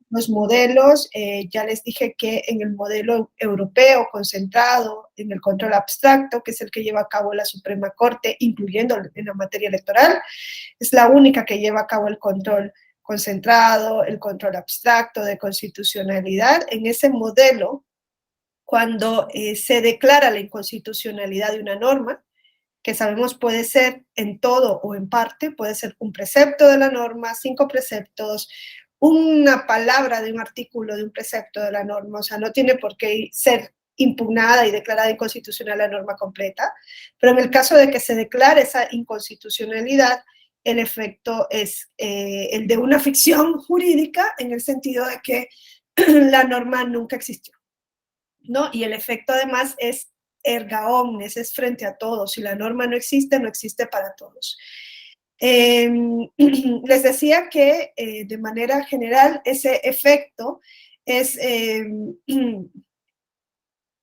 los modelos, ya les dije que en el modelo europeo concentrado en el control abstracto, que es el que lleva a cabo la Suprema Corte, incluyendo en la materia electoral, es la única que lleva a cabo el control concentrado, el control abstracto de constitucionalidad. En ese modelo, cuando se declara la inconstitucionalidad de una norma, que sabemos puede ser en todo o en parte, puede ser un precepto de la norma, 5 preceptos, una palabra de un artículo de un precepto de la norma, o sea, no tiene por qué ser impugnada y declarada inconstitucional la norma completa, pero en el caso de que se declare esa inconstitucionalidad, el efecto es el de una ficción jurídica en el sentido de que la norma nunca existió, ¿no? Y el efecto además es erga omnes, es frente a todos. Si la norma no existe, no existe para todos. Les decía que de manera general ese efecto es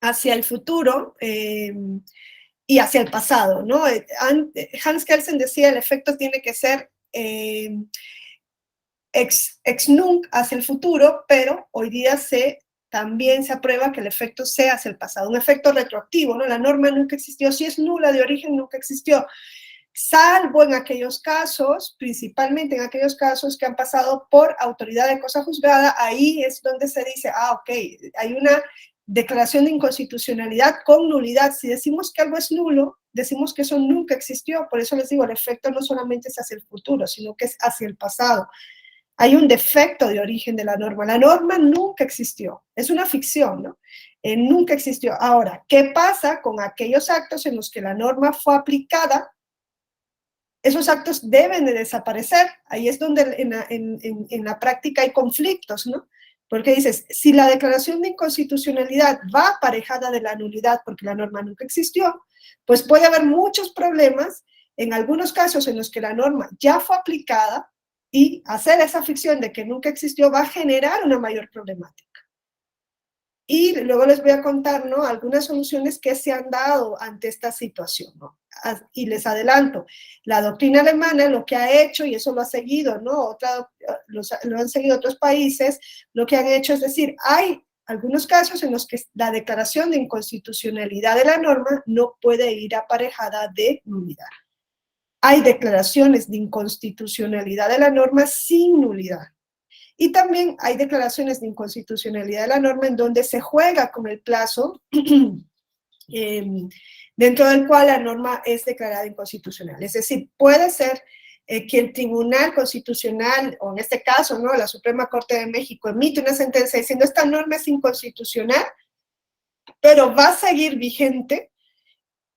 hacia el futuro y hacia el pasado, ¿no? Hans Kelsen decía el efecto tiene que ser ex nunc hacia el futuro, pero hoy día también se aprueba que el efecto sea hacia el pasado, un efecto retroactivo, ¿no? La norma nunca existió, si es nula de origen nunca existió, salvo en aquellos casos, principalmente en aquellos casos que han pasado por autoridad de cosa juzgada, ahí es donde se dice, ok, hay una declaración de inconstitucionalidad con nulidad. Si decimos que algo es nulo, decimos que eso nunca existió, por eso les digo, el efecto no solamente es hacia el futuro, sino que es hacia el pasado. Hay un defecto de origen de la norma nunca existió, es una ficción, ¿no? Nunca existió. Ahora, ¿qué pasa con aquellos actos en los que la norma fue aplicada? Esos actos deben de desaparecer. Ahí es donde en la práctica hay conflictos, ¿no? Porque dices, si la declaración de inconstitucionalidad va aparejada de la nulidad porque la norma nunca existió, pues puede haber muchos problemas en algunos casos en los que la norma ya fue aplicada y hacer esa ficción de que nunca existió va a generar una mayor problemática. Y luego les voy a contar, ¿no?, algunas soluciones que se han dado ante esta situación, ¿no? Y les adelanto, la doctrina alemana lo que ha hecho, y eso lo ha seguido, ¿no? Lo han seguido otros países, lo que han hecho es decir, hay algunos casos en los que la declaración de inconstitucionalidad de la norma no puede ir aparejada de nulidad. Hay declaraciones de inconstitucionalidad de la norma sin nulidad. Y también hay declaraciones de inconstitucionalidad de la norma en donde se juega con el plazo dentro del cual la norma es declarada inconstitucional. Es decir, puede ser que el Tribunal Constitucional, o en este caso, ¿no?, la Suprema Corte de México, emite una sentencia diciendo esta norma es inconstitucional, pero va a seguir vigente.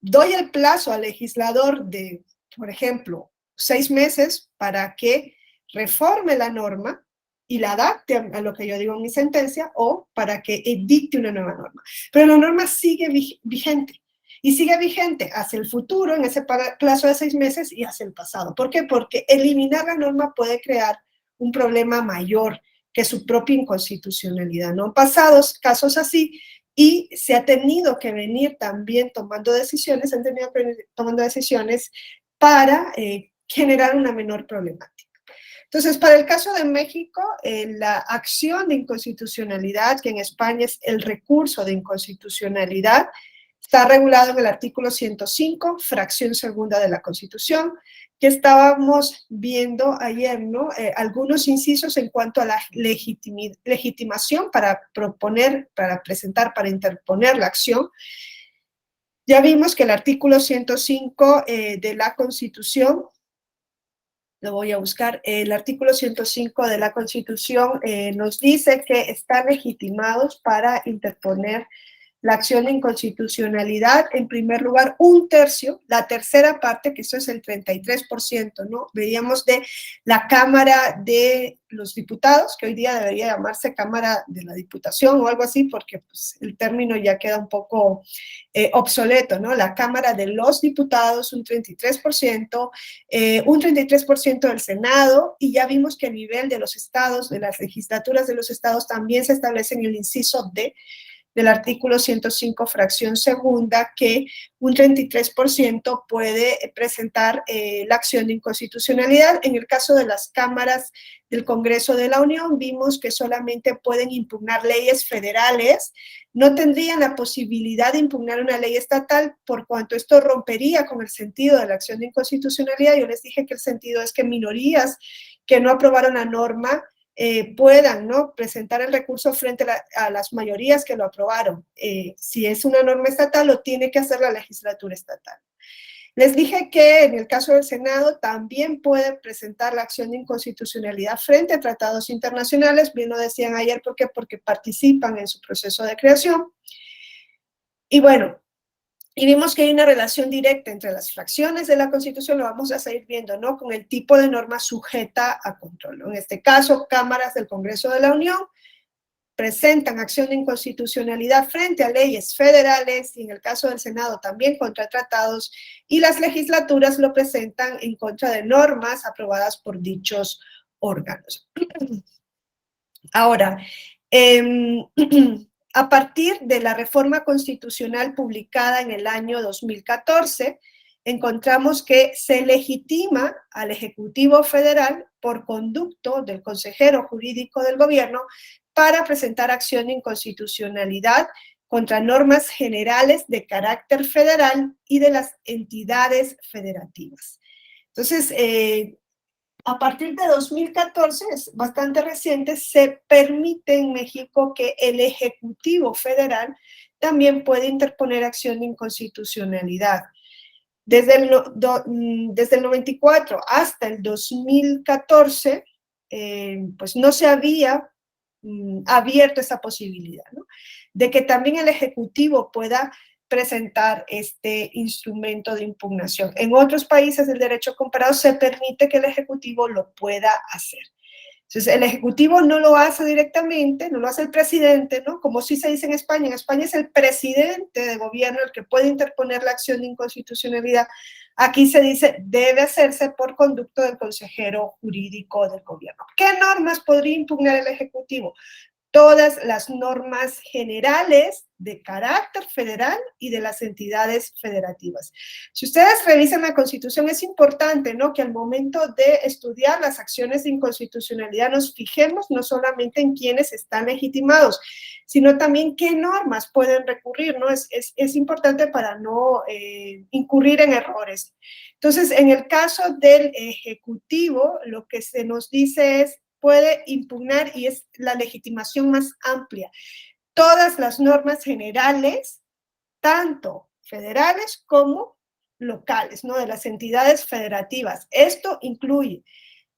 Doy el plazo al legislador de, por ejemplo, 6 meses para que reforme la norma y la adapte a lo que yo digo en mi sentencia, o para que dicte una nueva norma. Pero la norma sigue vigente, y sigue vigente hacia el futuro, en ese plazo de 6 meses, y hacia el pasado. ¿Por qué? Porque eliminar la norma puede crear un problema mayor que su propia inconstitucionalidad, ¿no? Han pasado casos así, y se ha tenido que venir también tomando decisiones, para generar una menor problemática. Entonces, para el caso de México, la acción de inconstitucionalidad, que en España es el recurso de inconstitucionalidad, está regulado en el artículo 105, fracción segunda de la Constitución, que estábamos viendo ayer, ¿no? Algunos incisos en cuanto a la legitimación para proponer, para presentar, para interponer la acción. Ya vimos que el artículo 105 de la Constitución, lo voy a buscar, el artículo 105 de la Constitución nos dice que están legitimados para interponer la acción de inconstitucionalidad, en primer lugar, 1/3, la tercera parte, que eso es el 33%, ¿no? Veíamos de la Cámara de los Diputados, que hoy día debería llamarse Cámara de la Diputación o algo así, porque pues, el término ya queda un poco obsoleto, ¿no? La Cámara de los Diputados, un 33%, un 33% del Senado, y ya vimos que a nivel de los estados, de las legislaturas de los estados, también se establece en el inciso D, del artículo 105, fracción segunda, que un 33% puede presentar la acción de inconstitucionalidad. En el caso de las cámaras del Congreso de la Unión, vimos que solamente pueden impugnar leyes federales, no tendrían la posibilidad de impugnar una ley estatal, por cuanto esto rompería con el sentido de la acción de inconstitucionalidad. Yo les dije que el sentido es que minorías que no aprobaron la norma puedan, ¿no?, presentar el recurso frente a las mayorías que lo aprobaron. Si es una norma estatal, lo tiene que hacer la legislatura estatal. Les dije que en el caso del Senado también puede presentar la acción de inconstitucionalidad frente a tratados internacionales, bien lo decían ayer, ¿por qué? Porque participan en su proceso de creación. Y bueno, y vimos que hay una relación directa entre las fracciones de la Constitución, lo vamos a seguir viendo, ¿no?, con el tipo de norma sujeta a control. En este caso, cámaras del Congreso de la Unión presentan acción de inconstitucionalidad frente a leyes federales, y en el caso del Senado también contra tratados, y las legislaturas lo presentan en contra de normas aprobadas por dichos órganos. Ahora, a partir de la reforma constitucional publicada en el año 2014, encontramos que se legitima al Ejecutivo Federal por conducto del consejero jurídico del gobierno para presentar acción de inconstitucionalidad contra normas generales de carácter federal y de las entidades federativas. Entonces, a partir de 2014, es bastante reciente, se permite en México que el Ejecutivo Federal también puede interponer acción de inconstitucionalidad. Desde el 94 hasta el 2014, pues no se había abierto esa posibilidad, ¿no?, de que también el Ejecutivo pueda presentar este instrumento de impugnación. En otros países del derecho comparado se permite que el Ejecutivo lo pueda hacer. Entonces, el Ejecutivo no lo hace directamente, no lo hace el presidente, ¿no?, como sí se dice en España. En España es el presidente de gobierno el que puede interponer la acción de inconstitucionalidad. Aquí se dice, debe hacerse por conducto del consejero jurídico del gobierno. ¿Qué normas podría impugnar el Ejecutivo? Todas las normas generales de carácter federal y de las entidades federativas. Si ustedes revisan la Constitución, es importante, ¿no?, que al momento de estudiar las acciones de inconstitucionalidad nos fijemos no solamente en quiénes están legitimados, sino también qué normas pueden recurrir, ¿no? Es importante para no incurrir en errores. Entonces, en el caso del Ejecutivo, lo que se nos dice es, puede impugnar, y es la legitimación más amplia, todas las normas generales, tanto federales como locales, ¿no?, de las entidades federativas. Esto incluye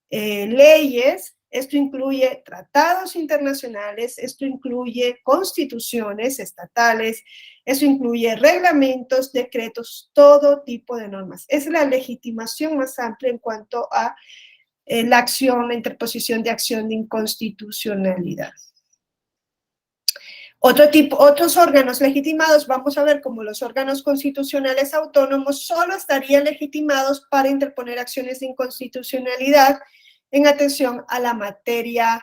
leyes, esto incluye tratados internacionales, esto incluye constituciones estatales, eso incluye reglamentos, decretos, todo tipo de normas. Es la legitimación más amplia en cuanto a la acción, la interposición de acción de inconstitucionalidad. Otros órganos legitimados, vamos a ver, como los órganos constitucionales autónomos, solo estarían legitimados para interponer acciones de inconstitucionalidad en atención a la materia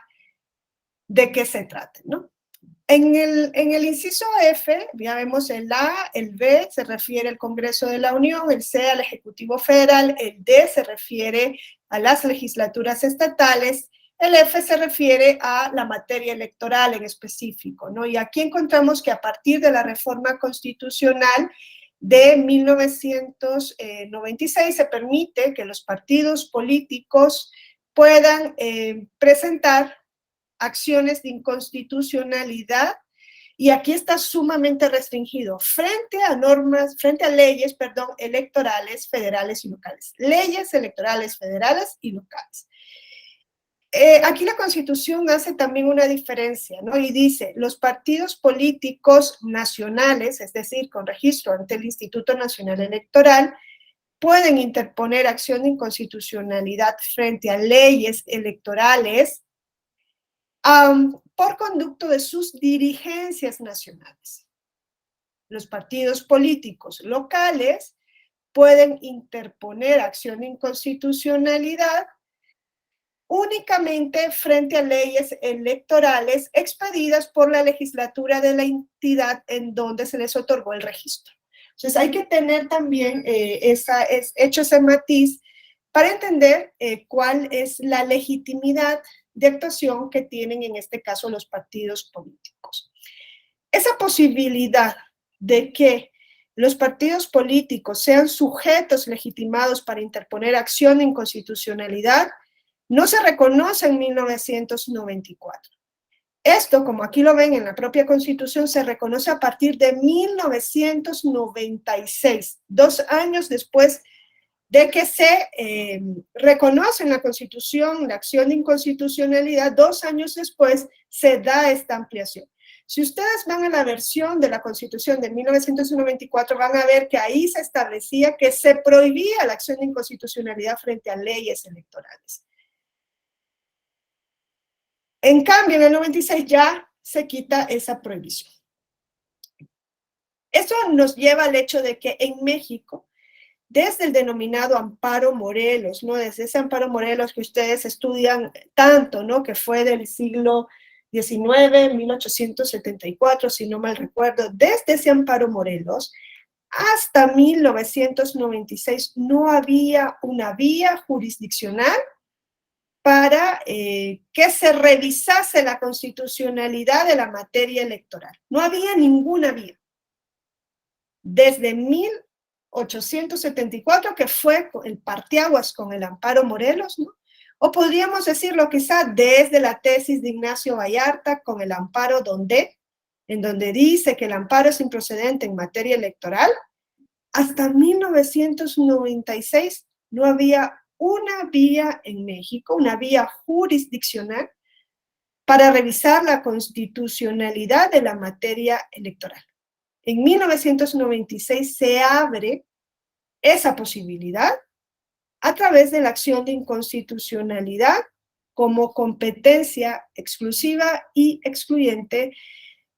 de que se trate, ¿no? En el inciso F, ya vemos el A, el B se refiere al Congreso de la Unión, el C al Ejecutivo Federal, el D se refiere a las legislaturas estatales, el F se refiere a la materia electoral en específico, ¿no? Y aquí encontramos que a partir de la reforma constitucional de 1996 se permite que los partidos políticos puedan presentar acciones de inconstitucionalidad, y aquí está sumamente restringido frente a leyes, electorales federales y locales. Leyes electorales federales y locales. Aquí la Constitución hace también una diferencia, ¿no? Y dice, los partidos políticos nacionales, es decir, con registro ante el Instituto Nacional Electoral, pueden interponer acción de inconstitucionalidad frente a leyes electorales por conducto de sus dirigencias nacionales. Los partidos políticos locales pueden interponer acción de inconstitucionalidad únicamente frente a leyes electorales expedidas por la legislatura de la entidad en donde se les otorgó el registro. Entonces hay que tener también hecho ese matiz para entender cuál es la legitimidad de actuación que tienen en este caso los partidos políticos. Esa posibilidad de que los partidos políticos sean sujetos legitimados para interponer acción de inconstitucionalidad no se reconoce en 1994. Esto, como aquí lo ven en la propia Constitución, se reconoce a partir de 1996, 2 años después de que se reconoce en la Constitución la acción de inconstitucionalidad. 2 años después se da esta ampliación. Si ustedes van a la versión de la Constitución de 1994, van a ver que ahí se establecía que se prohibía la acción de inconstitucionalidad frente a leyes electorales. En cambio, en el 96 ya se quita esa prohibición. Eso nos lleva al hecho de que en México, desde el denominado Amparo Morelos, ¿no? Desde ese Amparo Morelos que ustedes estudian tanto, ¿no? Que fue del siglo XIX, 1874, si no mal recuerdo, desde ese Amparo Morelos hasta 1996 no había una vía jurisdiccional para que se revisase la constitucionalidad de la materia electoral. No había ninguna vía. Desde 1874, que fue el parteaguas con el Amparo Morelos, ¿no? O podríamos decirlo quizá desde la tesis de Ignacio Vallarta con el Amparo Donde, en donde dice que el amparo es improcedente en materia electoral, hasta 1996 no había una vía en México, una vía jurisdiccional para revisar la constitucionalidad de la materia electoral. En 1996 se abre esa posibilidad a través de la acción de inconstitucionalidad como competencia exclusiva y excluyente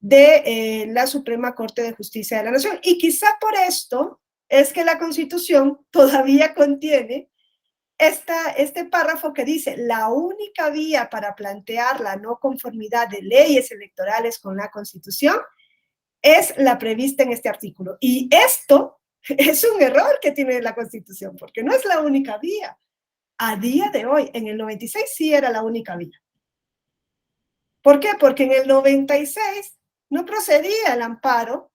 de la Suprema Corte de Justicia de la Nación. Y quizá por esto es que la Constitución todavía contiene este párrafo que dice: la única vía para plantear la no conformidad de leyes electorales con la Constitución es la prevista en este artículo. Y esto es un error que tiene la Constitución, porque no es la única vía. A día de hoy, en el 96 sí era la única vía. ¿Por qué? Porque en el 96 no procedía el amparo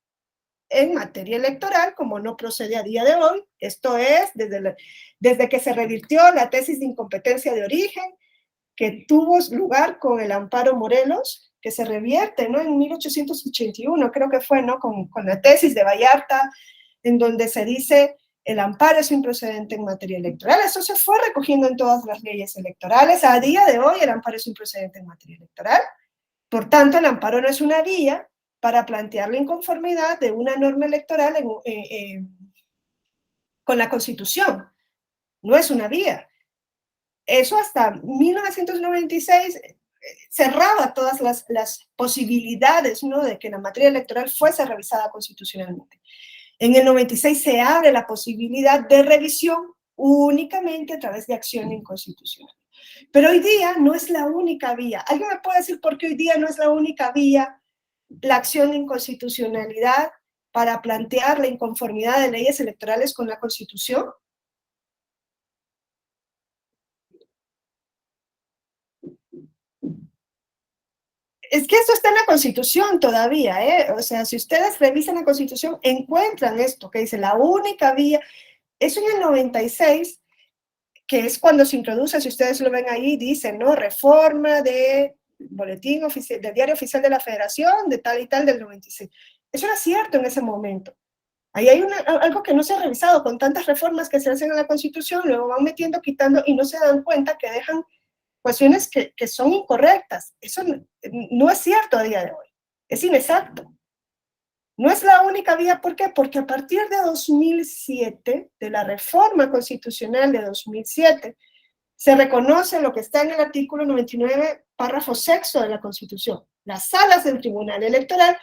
en materia electoral como no procede a día de hoy. Esto es desde que se revirtió la tesis de incompetencia de origen, que tuvo lugar con el Amparo Morelos, que se revierte, ¿no? En 1881, creo que fue, ¿no? Con la tesis de Vallarta, en donde se dice el amparo es improcedente en materia electoral. Eso se fue recogiendo en todas las leyes electorales. A día de hoy el amparo es improcedente en materia electoral. Por tanto, el amparo no es una vía para plantear la inconformidad de una norma electoral con la Constitución. No es una vía. Eso hasta 1996 cerraba todas las posibilidades, ¿no? De que la materia electoral fuese revisada constitucionalmente. En el 96 se abre la posibilidad de revisión únicamente a través de acción inconstitucional. Pero hoy día no es la única vía. ¿Alguien me puede decir por qué hoy día no es la única vía la acción de inconstitucionalidad para plantear la inconformidad de leyes electorales con la Constitución? Es que esto está en la Constitución todavía, ¿eh? O sea, si ustedes revisan la Constitución, encuentran esto que dice la única vía. Eso en el 96, que es cuando se introduce, si ustedes lo ven ahí, dice, ¿no? Reforma de boletín oficial, del Diario Oficial de la Federación, de tal y tal, del 96. Eso era cierto en ese momento. Ahí hay algo que no se ha revisado con tantas reformas que se hacen en la Constitución, luego van metiendo, quitando y no se dan cuenta que dejan cuestiones que son incorrectas. Eso no es cierto a día de hoy. Es inexacto. No es la única vía. ¿Por qué? Porque a partir de 2007, de la reforma constitucional de 2007, se reconoce lo que está en el artículo 99, párrafo sexto de la Constitución. Las salas del Tribunal Electoral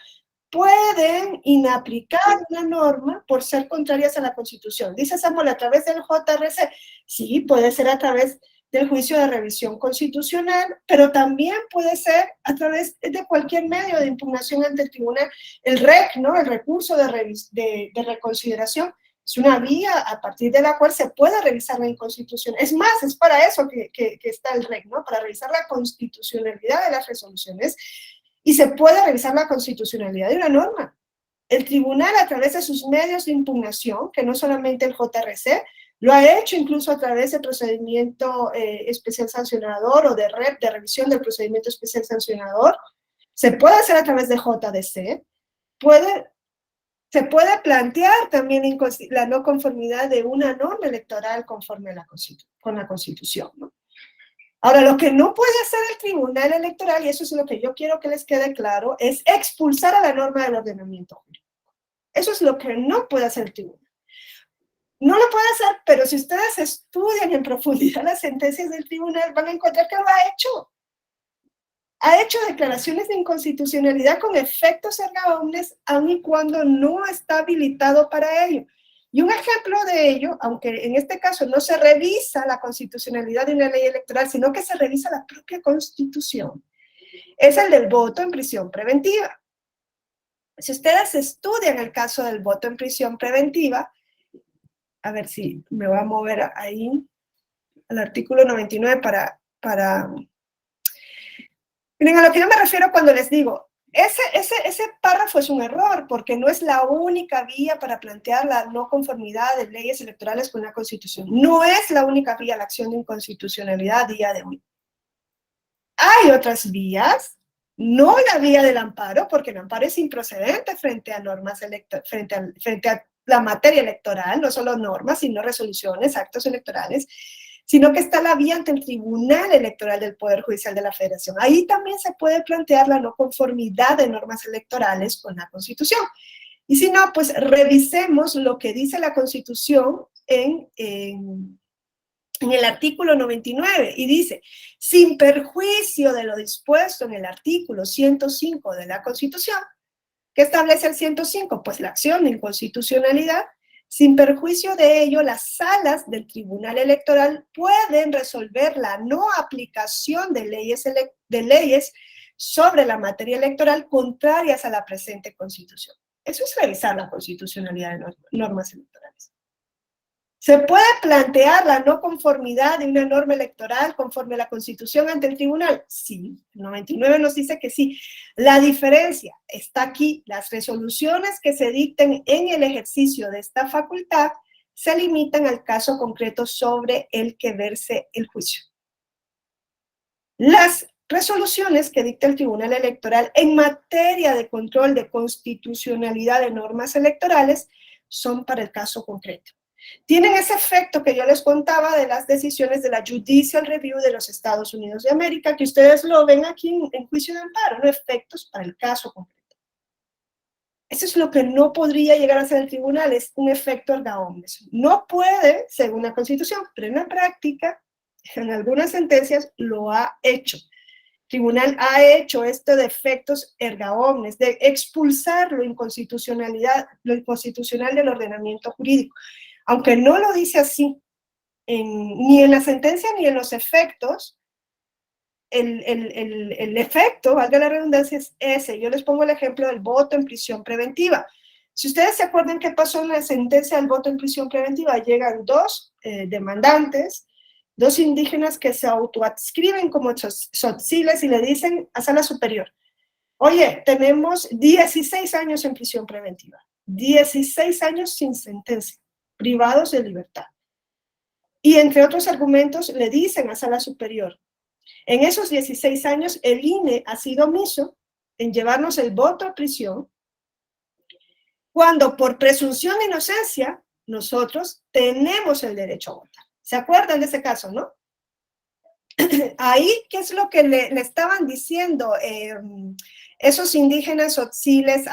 pueden inaplicar una norma por ser contrarias a la Constitución. Dice Samuel, ¿a través del JRC? Sí, puede ser a través del juicio de revisión constitucional, pero también puede ser a través de cualquier medio de impugnación ante el tribunal. El REC, ¿no? El recurso de reconsideración, es una vía a partir de la cual se puede revisar la inconstitucionalidad. Es más, es para eso que está el REC, ¿no? Para revisar la constitucionalidad de las resoluciones, y se puede revisar la constitucionalidad de una norma. El tribunal, a través de sus medios de impugnación, que no solamente el JRC, lo ha hecho incluso a través del procedimiento especial sancionador o de REP, de revisión del procedimiento especial sancionador, se puede hacer a través de JDC, se puede plantear también la no conformidad de una norma electoral conforme a con la Constitución, ¿no? Ahora, lo que no puede hacer el Tribunal Electoral, y eso es lo que yo quiero que les quede claro, es expulsar a la norma del ordenamiento jurídico. Eso es lo que no puede hacer el Tribunal. No lo puede hacer, pero si ustedes estudian en profundidad las sentencias del Tribunal, van a encontrar que lo ha hecho. Ha hecho declaraciones de inconstitucionalidad con efectos erga omnes, aun y cuando no está habilitado para ello. Y un ejemplo de ello, aunque en este caso no se revisa la constitucionalidad de una ley electoral, sino que se revisa la propia Constitución, es el del voto en prisión preventiva. Si ustedes estudian el caso del voto en prisión preventiva, a ver si me voy a mover ahí al artículo 99 para... Miren, a lo que yo me refiero cuando les digo, ese párrafo es un error, porque no es la única vía para plantear la no conformidad de leyes electorales con la Constitución. No es la única vía la acción de inconstitucionalidad a día de hoy. Hay otras vías, no la vía del amparo, porque el amparo es improcedente frente a normas frente a la materia electoral, no solo normas, sino resoluciones, actos electorales, sino que está la vía ante el Tribunal Electoral del Poder Judicial de la Federación. Ahí también se puede plantear la no conformidad de normas electorales con la Constitución. Y si no, pues revisemos lo que dice la Constitución en el artículo 99, y dice, sin perjuicio de lo dispuesto en el artículo 105 de la Constitución, ¿qué establece el 105? Pues la acción de inconstitucionalidad. Sin perjuicio de ello, las salas del Tribunal Electoral pueden resolver la no aplicación de leyes sobre la materia electoral contrarias a la presente Constitución. Eso es revisar la constitucionalidad de normas electorales. ¿Se puede plantear la no conformidad de una norma electoral conforme a la Constitución ante el tribunal? Sí, el 99 nos dice que sí. La diferencia está aquí. Las resoluciones que se dicten en el ejercicio de esta facultad se limitan al caso concreto sobre el que verse el juicio. Las resoluciones que dicta el Tribunal Electoral en materia de control de constitucionalidad de normas electorales son para el caso concreto. Tienen ese efecto que yo les contaba de las decisiones de la Judicial Review de los Estados Unidos de América, que ustedes lo ven aquí en juicio de amparo, ¿no? Efectos para el caso concreto. Eso es lo que no podría llegar a ser el tribunal, es un efecto erga omnes. No puede, según la Constitución, pero en la práctica, en algunas sentencias, lo ha hecho. El tribunal ha hecho esto de efectos erga omnes, de expulsar lo inconstitucional del ordenamiento jurídico. Aunque no lo dice así, ni en la sentencia ni en los efectos, el efecto, valga la redundancia, es ese. Yo les pongo el ejemplo del voto en prisión preventiva. Si ustedes se acuerdan qué pasó en la sentencia del voto en prisión preventiva, llegan dos demandantes, dos indígenas que se autoadscriben como tzotziles y le dicen a sala superior, oye, tenemos 16 años en prisión preventiva, 16 años sin sentencia, privados de libertad. Y entre otros argumentos le dicen a sala superior, en esos 16 años el INE ha sido omiso en llevarnos el voto a prisión, cuando por presunción de inocencia nosotros tenemos el derecho a votar. ¿Se acuerdan de ese caso, no? Ahí, ¿qué es lo que le estaban diciendo esos indígenas tzotziles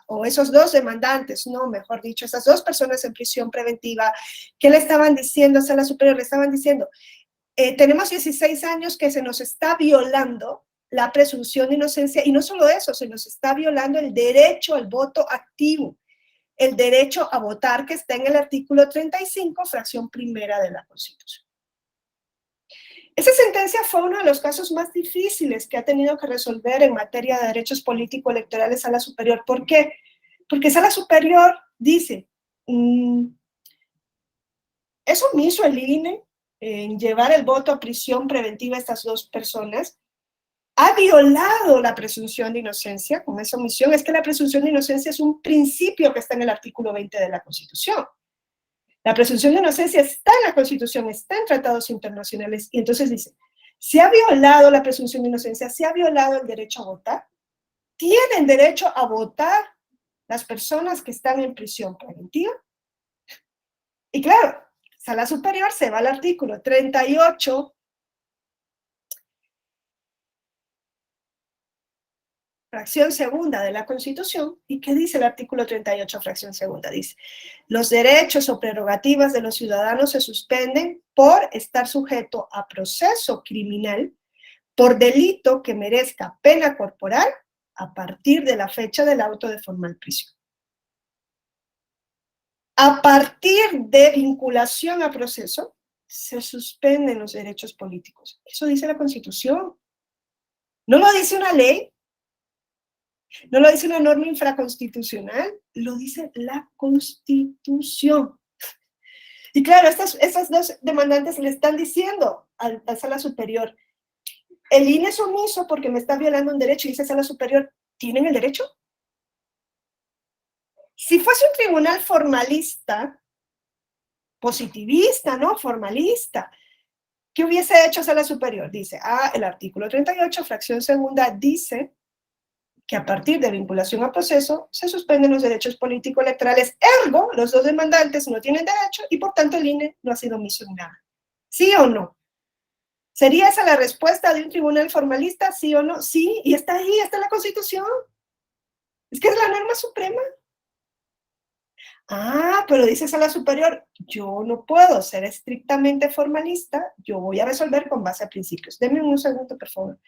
o esos dos demandantes, no, mejor dicho, esas dos personas en prisión preventiva? ¿Qué le estaban diciendo a sala superior? Le estaban diciendo, tenemos 16 años que se nos está violando la presunción de inocencia, y no solo eso, se nos está violando el derecho al voto activo, el derecho a votar que está en el artículo 35, fracción primera de la Constitución. Esa sentencia fue uno de los casos más difíciles que ha tenido que resolver en materia de derechos político-electorales Sala Superior. ¿Por qué? Porque Sala Superior dice, es omiso el INE en llevar el voto a prisión preventiva a estas dos personas, ha violado la presunción de inocencia con esa omisión. Es que la presunción de inocencia es un principio que está en el artículo 20 de la Constitución. La presunción de inocencia está en la Constitución, está en tratados internacionales, y entonces dice, se ha violado la presunción de inocencia, se ha violado el derecho a votar, tienen derecho a votar las personas que están en prisión preventiva. Y claro, Sala Superior se va al artículo 38, fracción segunda de la Constitución. ¿Y qué dice el artículo 38, fracción segunda? Dice, los derechos o prerrogativas de los ciudadanos se suspenden por estar sujeto a proceso criminal por delito que merezca pena corporal a partir de la fecha del auto de formal prisión. A partir de vinculación a proceso, se suspenden los derechos políticos. Eso dice la Constitución. No lo dice una ley, no lo dice una norma infraconstitucional, lo dice la Constitución. Y claro, estas dos demandantes le están diciendo a Sala Superior, el INE es omiso porque me está violando un derecho, y dice Sala Superior, ¿tienen el derecho? Si fuese un tribunal formalista, positivista, ¿no? Formalista, ¿qué hubiese hecho Sala Superior? Dice, el artículo 38, fracción segunda, dice que a partir de vinculación a proceso se suspenden los derechos político-electorales, ergo, los dos demandantes no tienen derecho y por tanto el INE no ha sido omiso en nada. ¿Sí o no? ¿Sería esa la respuesta de un tribunal formalista? ¿Sí o no? Sí, y está ahí, está en la Constitución. Es que es la norma suprema. Pero dice Sala Superior, yo no puedo ser estrictamente formalista, yo voy a resolver con base a principios. Deme un segundo, por favor.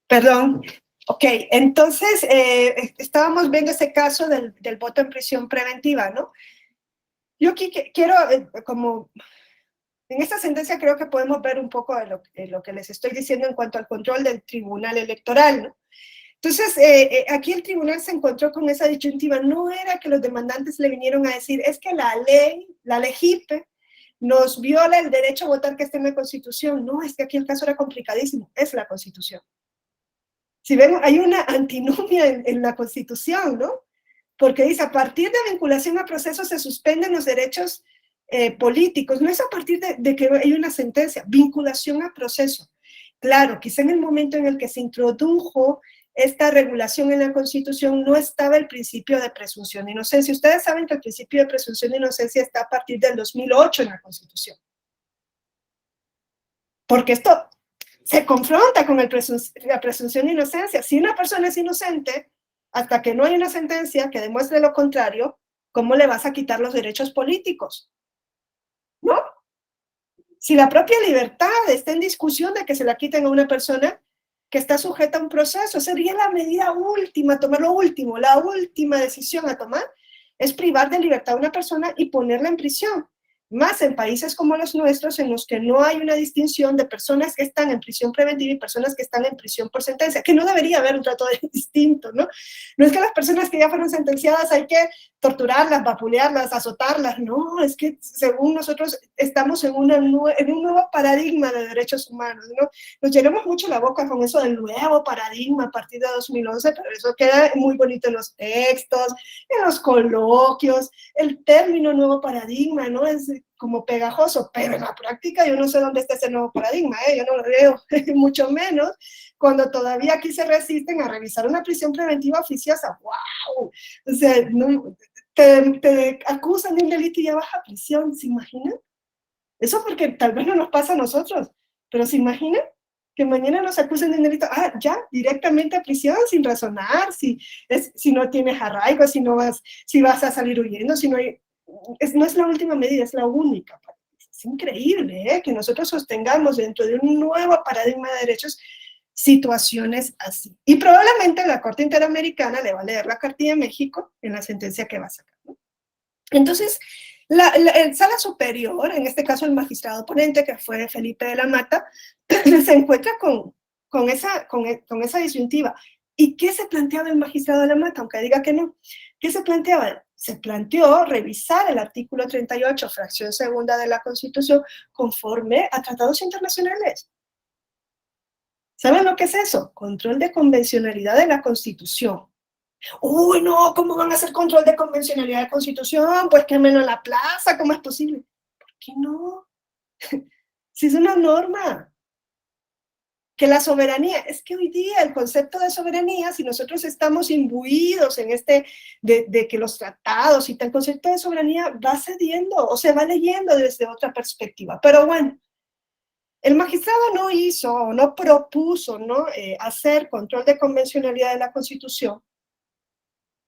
Perdón. Ok, entonces estábamos viendo ese caso del voto en prisión preventiva, ¿no? Yo aquí quiero, como en esta sentencia creo que podemos ver un poco de lo que les estoy diciendo en cuanto al control del tribunal electoral, ¿no? Entonces, aquí el tribunal se encontró con esa disyuntiva. No era que los demandantes le vinieron a decir, es que la ley, la LEGIPE, nos viola el derecho a votar que está en la Constitución. No, es que aquí el caso era complicadísimo. Es la Constitución. Si ven, hay una antinomia en la Constitución, ¿no? Porque dice, a partir de vinculación a procesos se suspenden los derechos políticos. No es a partir de que hay una sentencia, vinculación a proceso. Claro, quizá en el momento en el que se introdujo esta regulación en la Constitución no estaba el principio de presunción de inocencia. Ustedes saben que el principio de presunción de inocencia está a partir del 2008 en la Constitución. Porque esto se confronta con la presunción de inocencia. Si una persona es inocente, hasta que no hay una sentencia que demuestre lo contrario, ¿cómo le vas a quitar los derechos políticos? ¿No? Si la propia libertad está en discusión de que se la quiten a una persona que está sujeta a un proceso, sería la medida última, tomar lo último, la última decisión a tomar es privar de libertad a una persona y ponerla en prisión. Más en países como los nuestros, en los que no hay una distinción de personas que están en prisión preventiva y personas que están en prisión por sentencia, que no debería haber un trato distinto, ¿no? No es que las personas que ya fueron sentenciadas hay que torturarlas, vapulearlas, azotarlas, no, es que según nosotros estamos en un nuevo paradigma de derechos humanos, ¿no? Nos llenamos mucho la boca con eso del nuevo paradigma a partir de 2011, pero eso queda muy bonito en los textos, en los coloquios, el término nuevo paradigma, ¿no? Es como pegajoso, pero en la práctica yo no sé dónde está ese nuevo paradigma, yo no lo veo, mucho menos cuando todavía aquí se resisten a revisar una prisión preventiva oficiosa. ¡Wow! O sea, no, te acusan de un delito y ya vas a prisión, ¿se imaginan? Eso porque tal vez no nos pasa a nosotros, pero ¿se imaginan? Que mañana nos acusen de un delito, ya, directamente a prisión, sin razonar, si no tienes arraigo, si vas a salir huyendo, si no hay, no es la última medida, es la única. Es increíble, que nosotros sostengamos dentro de un nuevo paradigma de derechos situaciones así. Y probablemente la Corte Interamericana le va a leer la cartilla de México en la sentencia que va a sacar, ¿no? Entonces, el sala superior, en este caso el magistrado ponente, que fue Felipe de la Mata, se encuentra con esa disyuntiva. ¿Y qué se planteaba el magistrado de la Mata? Aunque diga que no. ¿Qué se planteaba? Se planteó revisar el artículo 38, fracción segunda de la Constitución, conforme a tratados internacionales. ¿Saben lo que es eso? Control de convencionalidad de la Constitución. Uy, no, ¿cómo van a hacer control de convencionalidad de Constitución? Pues quémelo en la plaza, ¿cómo es posible? ¿Por qué no? Si es una norma. Que la soberanía, es que hoy día el concepto de soberanía, si nosotros estamos imbuidos en de que los tratados y tal, el concepto de soberanía va cediendo o se va leyendo desde otra perspectiva. Pero bueno, el magistrado no hizo o no propuso, ¿no? Hacer control de convencionalidad de la Constitución,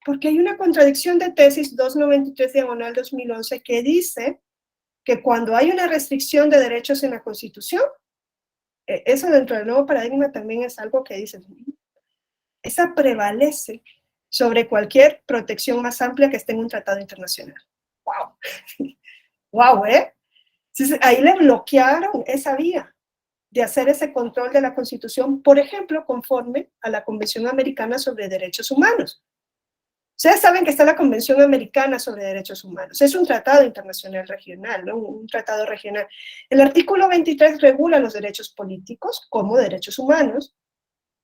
porque hay una contradicción de tesis 293/2011 que dice que cuando hay una restricción de derechos en la Constitución, eso dentro del nuevo paradigma también es algo que dice, esa prevalece sobre cualquier protección más amplia que esté en un tratado internacional. ¡Wow! ¡Wow, eh! Entonces, ahí le bloquearon esa vía de hacer ese control de la Constitución, por ejemplo, conforme a la Convención Americana sobre Derechos Humanos. Ustedes saben que está la Convención Americana sobre Derechos Humanos. Es un tratado internacional regional, ¿no? Un tratado regional. El artículo 23 regula los derechos políticos como derechos humanos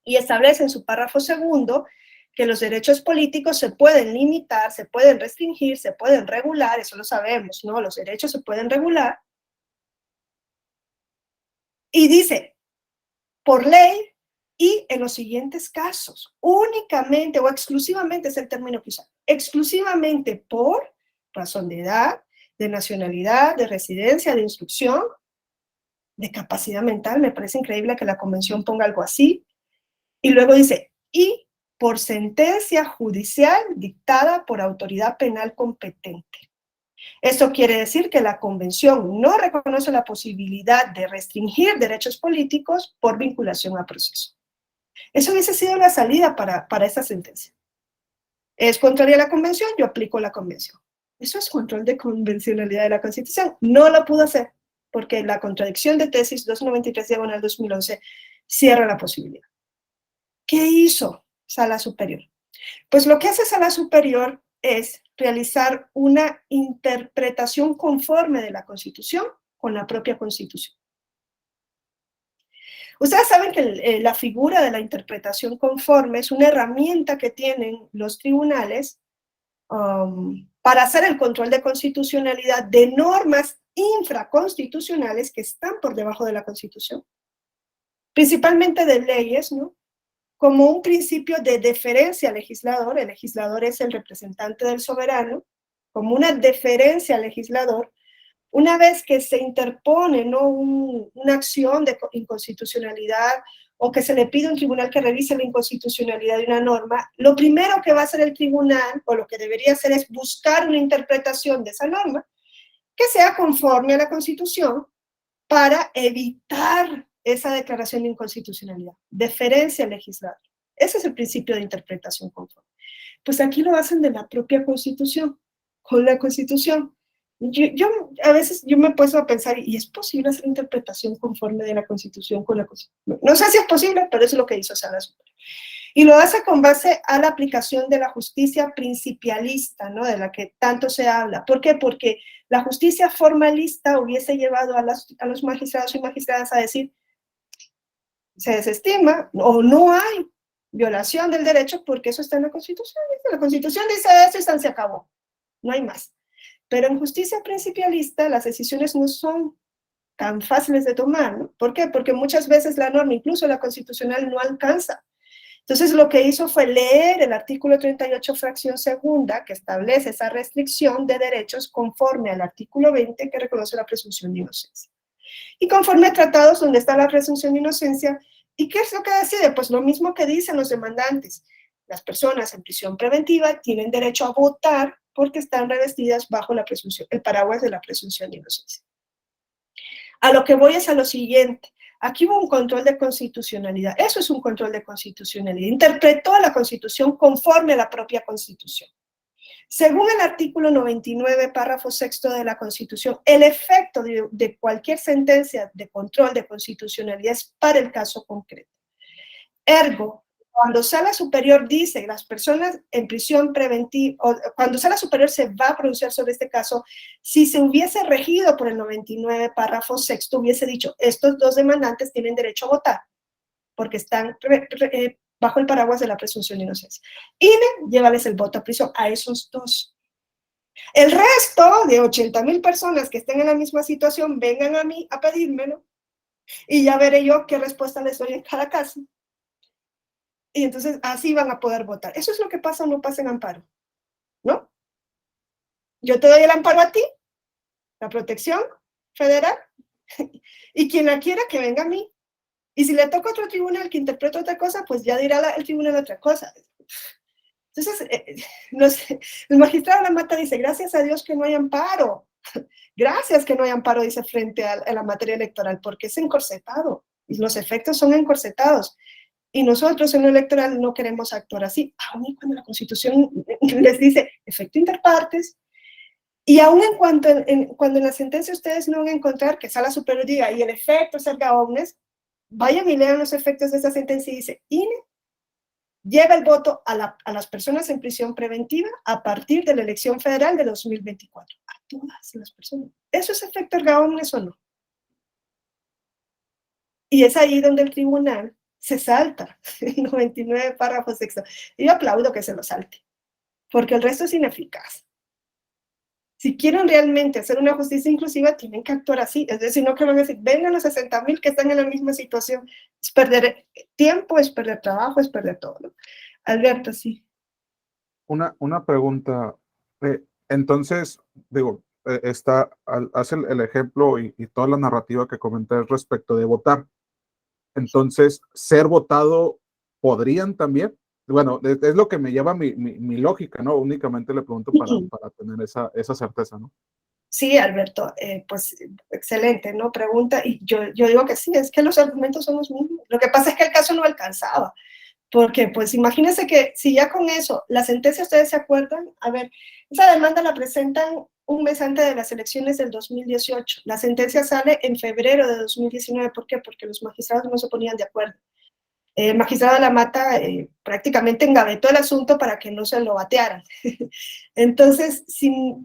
y establece en su párrafo segundo que los derechos políticos se pueden limitar, se pueden restringir, se pueden regular, eso lo sabemos, ¿no? Los derechos se pueden regular. Y dice, por ley y en los siguientes casos, únicamente o exclusivamente es el término que usa, exclusivamente por razón de edad, de nacionalidad, de residencia, de instrucción, de capacidad mental, me parece increíble que la convención ponga algo así, y luego dice, y por sentencia judicial dictada por autoridad penal competente. Esto quiere decir que la convención no reconoce la posibilidad de restringir derechos políticos por vinculación a proceso. Eso hubiese sido la salida para esa sentencia. Es contraria a la convención, yo aplico la convención. Eso es control de convencionalidad de la Constitución. No lo pudo hacer porque la contradicción de tesis 293/2011 cierra la posibilidad. ¿Qué hizo Sala Superior? Pues lo que hace Sala Superior es realizar una interpretación conforme de la Constitución con la propia Constitución. Ustedes saben que la figura de la interpretación conforme es una herramienta que tienen los tribunales para hacer el control de constitucionalidad de normas infraconstitucionales que están por debajo de la Constitución, principalmente de leyes, ¿no? Como un principio de deferencia al legislador. El legislador es el representante del soberano, como una deferencia al legislador. Una vez que se interpone, ¿no?, una acción de inconstitucionalidad o que se le pide a un tribunal que revise la inconstitucionalidad de una norma, lo primero que va a hacer el tribunal, o lo que debería hacer, es buscar una interpretación de esa norma que sea conforme a la Constitución para evitar esa declaración de inconstitucionalidad. Deferencia al legislador. Ese es el principio de interpretación conforme. Pues aquí lo hacen de la propia Constitución, con la Constitución. A veces yo me he puesto a pensar, ¿y es posible hacer interpretación conforme de la Constitución con la Constitución? No sé si es posible, pero eso es lo que hizo Sala Superior. Y lo hace con base a la aplicación de la justicia principialista, ¿no?, de la que tanto se habla. ¿Por qué? Porque la justicia formalista hubiese llevado a los magistrados y magistradas a decir, se desestima o no hay violación del derecho porque eso está en la Constitución. La Constitución dice eso y se acabó. No hay más. Pero en justicia principialista las decisiones no son tan fáciles de tomar, ¿no? ¿Por qué? Porque muchas veces la norma, incluso la constitucional, no alcanza. Entonces lo que hizo fue leer el artículo 38, fracción segunda, que establece esa restricción de derechos conforme al artículo 20, que reconoce la presunción de inocencia. Y conforme a tratados donde está la presunción de inocencia, ¿y qué es lo que decide? Pues lo mismo que dicen los demandantes. Las personas en prisión preventiva tienen derecho a votar porque están revestidas bajo la presunción, el paraguas de la presunción de inocencia. A lo que voy es a lo siguiente. Aquí hubo un control de constitucionalidad. Eso es un control de constitucionalidad. Interpretó la Constitución conforme a la propia Constitución. Según el artículo 99, párrafo sexto de la Constitución, el efecto de cualquier sentencia de control de constitucionalidad es para el caso concreto. Ergo, cuando Sala Superior dice que las personas en prisión preventiva, o cuando Sala Superior se va a pronunciar sobre este caso, si se hubiese regido por el 99, párrafo sexto, hubiese dicho, estos dos demandantes tienen derecho a votar, porque están bajo el paraguas de la presunción de inocencia. INE, llévales el voto a prisión a esos dos. El resto de 80,000 personas que estén en la misma situación, vengan a mí a pedírmelo y ya veré yo qué respuesta les doy en cada caso. Y entonces así van a poder votar. Eso es lo que pasa o no pasa en amparo, ¿no? Yo te doy el amparo a ti, la protección federal, y quien la quiera que venga a mí. Y si le toca a otro tribunal que interprete otra cosa, pues ya dirá el tribunal otra cosa. Entonces, no sé, el magistrado La Mata dice, gracias a Dios que no hay amparo. Gracias que no hay amparo, dice, frente a la materia electoral, porque es encorsetado. Y los efectos son encorsetados. Y nosotros en lo electoral no queremos actuar así, aun y cuando la Constitución les dice efecto interpartes, y aun en cuanto cuando en la sentencia ustedes no van a encontrar que Sala Superior diga y el efecto es erga omnes, vayan y lean los efectos de esa sentencia y dice, INE lleva el voto a las personas en prisión preventiva a partir de la elección federal de 2024. A todas las personas. ¿Eso es efecto erga omnes o no? Y es ahí donde el tribunal se salta el 99, párrafo sexto. Y yo aplaudo que se lo salte, porque el resto es ineficaz. Si quieren realmente hacer una justicia inclusiva, tienen que actuar así. Es decir, no que van a decir, vengan los 60,000 que están en la misma situación. Es perder tiempo, es perder trabajo, es perder todo, ¿no? Alberto, sí. Una pregunta. Entonces, digo, hace el ejemplo y toda la narrativa que comenté respecto de votar. Entonces, ser votado, ¿podrían también? Bueno, es lo que me lleva mi lógica, ¿no? Únicamente le pregunto para tener esa certeza, ¿no? Sí, Alberto, pues excelente, ¿no? Pregunta, y yo digo que sí, es que los argumentos son los mismos. Lo que pasa es que el caso no alcanzaba, porque pues imagínense que si ya con eso, la sentencia, ustedes se acuerdan, a ver, esa demanda la presentan un mes antes de las elecciones del 2018, la sentencia sale en febrero de 2019, ¿por qué? Porque los magistrados no se ponían de acuerdo. El magistrado de la Mata prácticamente engavetó el asunto para que no se lo batearan. Entonces,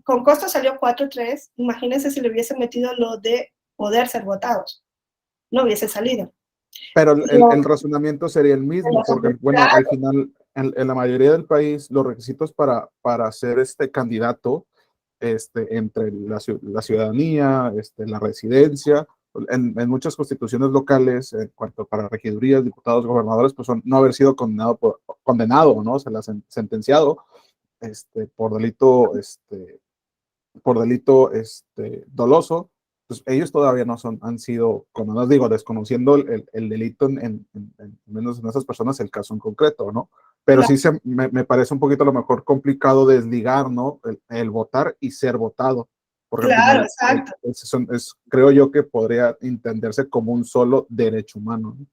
con costo salió 4-3, imagínense si le hubiesen metido lo de poder ser votados, no hubiese salido. Pero el Pero, razonamiento sería el mismo, porque, bueno, al claro, final, en la mayoría del país, los requisitos para ser candidato entre la ciudadanía, la residencia, en muchas constituciones locales, en cuanto para regidurías, diputados, gobernadores, pues son no haber sido condenado, ¿no? Se la sentenciado por delito, doloso, pues ellos todavía no han sido condenados, digo, desconociendo el delito menos en esas personas, el caso en concreto, ¿no? Pero sí me parece un poquito a lo mejor complicado desligar, ¿no? El votar y ser votado, porque al claro, final exacto. creo yo que podría entenderse como un solo derecho humano, ¿no?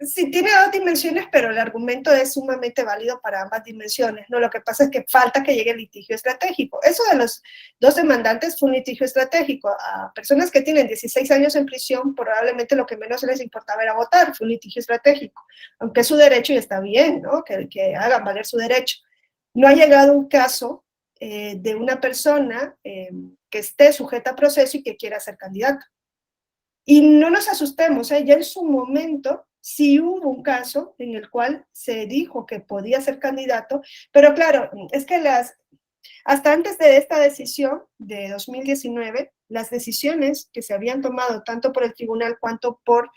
Sí, tiene dos dimensiones, pero el argumento es sumamente válido para ambas dimensiones, ¿no? Lo que pasa es que falta que llegue el litigio estratégico. Eso de los dos demandantes fue un litigio estratégico. A personas que tienen 16 años en prisión, probablemente lo que menos les importaba era votar, fue un litigio estratégico. Aunque es su derecho y está bien, ¿no? Que hagan valer su derecho. No ha llegado un caso de una persona que esté sujeta a proceso y que quiera ser candidato. Y no nos asustemos, ya en su momento sí hubo un caso en el cual se dijo que podía ser candidato, pero claro, es que hasta antes de esta decisión de 2019, las decisiones que se habían tomado tanto por el tribunal cuanto por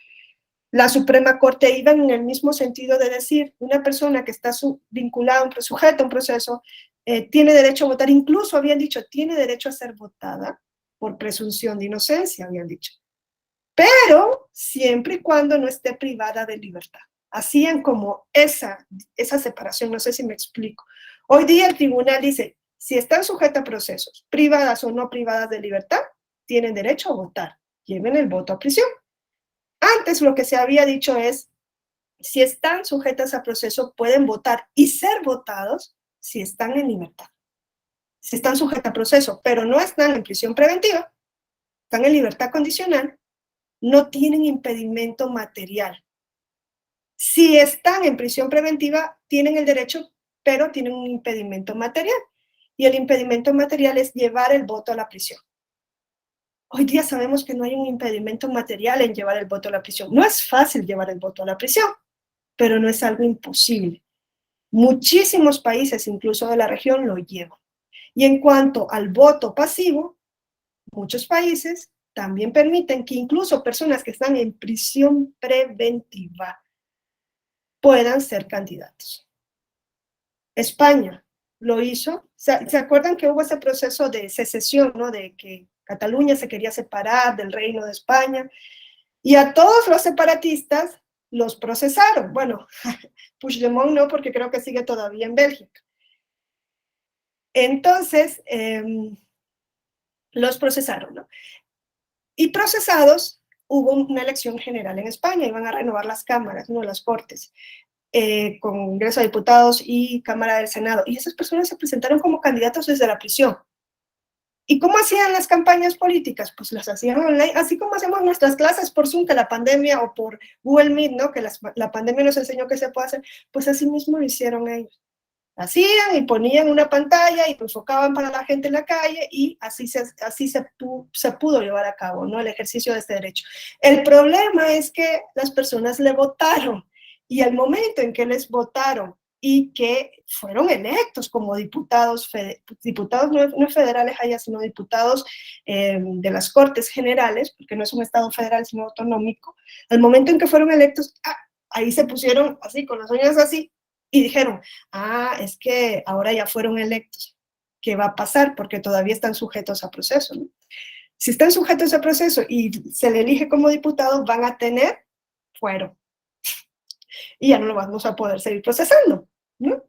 la Suprema Corte iban en el mismo sentido de decir, una persona que está vinculada, sujeta a un proceso, tiene derecho a votar, incluso habían dicho, tiene derecho a ser votada por presunción de inocencia, habían dicho, pero siempre y cuando no esté privada de libertad. Hacían como esa separación, no sé si me explico. Hoy día el tribunal dice, si están sujetas a procesos, privadas o no privadas de libertad, tienen derecho a votar, lleven el voto a prisión. Antes lo que se había dicho es, si están sujetas a proceso, pueden votar y ser votados si están en libertad. Si están sujetas a proceso, pero no están en prisión preventiva, están en libertad condicional, no tienen impedimento material. Si están en prisión preventiva, tienen el derecho, pero tienen un impedimento material. Y el impedimento material es llevar el voto a la prisión. Hoy día sabemos que no hay un impedimento material en llevar el voto a la prisión. No es fácil llevar el voto a la prisión, pero no es algo imposible. Muchísimos países, incluso de la región, lo llevan. Y en cuanto al voto pasivo, muchos países también permiten que incluso personas que están en prisión preventiva puedan ser candidatos. España lo hizo. ¿Se acuerdan que hubo ese proceso de secesión, ¿no? De que Cataluña se quería separar del Reino de España? Y a todos los separatistas los procesaron. Bueno, Puigdemont no, porque creo que sigue todavía en Bélgica. Entonces, los procesaron, ¿no? Y procesados, hubo una elección general en España, iban a renovar las cámaras, ¿no? Las cortes. Congreso de Diputados y Cámara del Senado. Y esas personas se presentaron como candidatos desde la prisión. ¿Y cómo hacían las campañas políticas? Pues las hacían online, así como hacemos nuestras clases por Zoom, que la pandemia, o por Google Meet, ¿no? Que la pandemia nos enseñó que se puede hacer, pues así mismo lo hicieron ellos. Hacían y ponían una pantalla y enfocaban para la gente en la calle y así se pudo llevar a cabo, ¿no? El ejercicio de este derecho. El problema es que las personas le votaron y al momento en que les votaron y que fueron electos como diputados no federales allá, sino diputados de las Cortes Generales, porque no es un Estado federal, sino autonómico, al momento en que fueron electos, ahí se pusieron así, con las uñas así, y dijeron, es que ahora ya fueron electos. ¿Qué va a pasar? Porque todavía están sujetos a proceso, ¿no? Si están sujetos a proceso y se le elige como diputado, van a tener fuero. Y ya no lo vamos a poder seguir procesando, ¿no?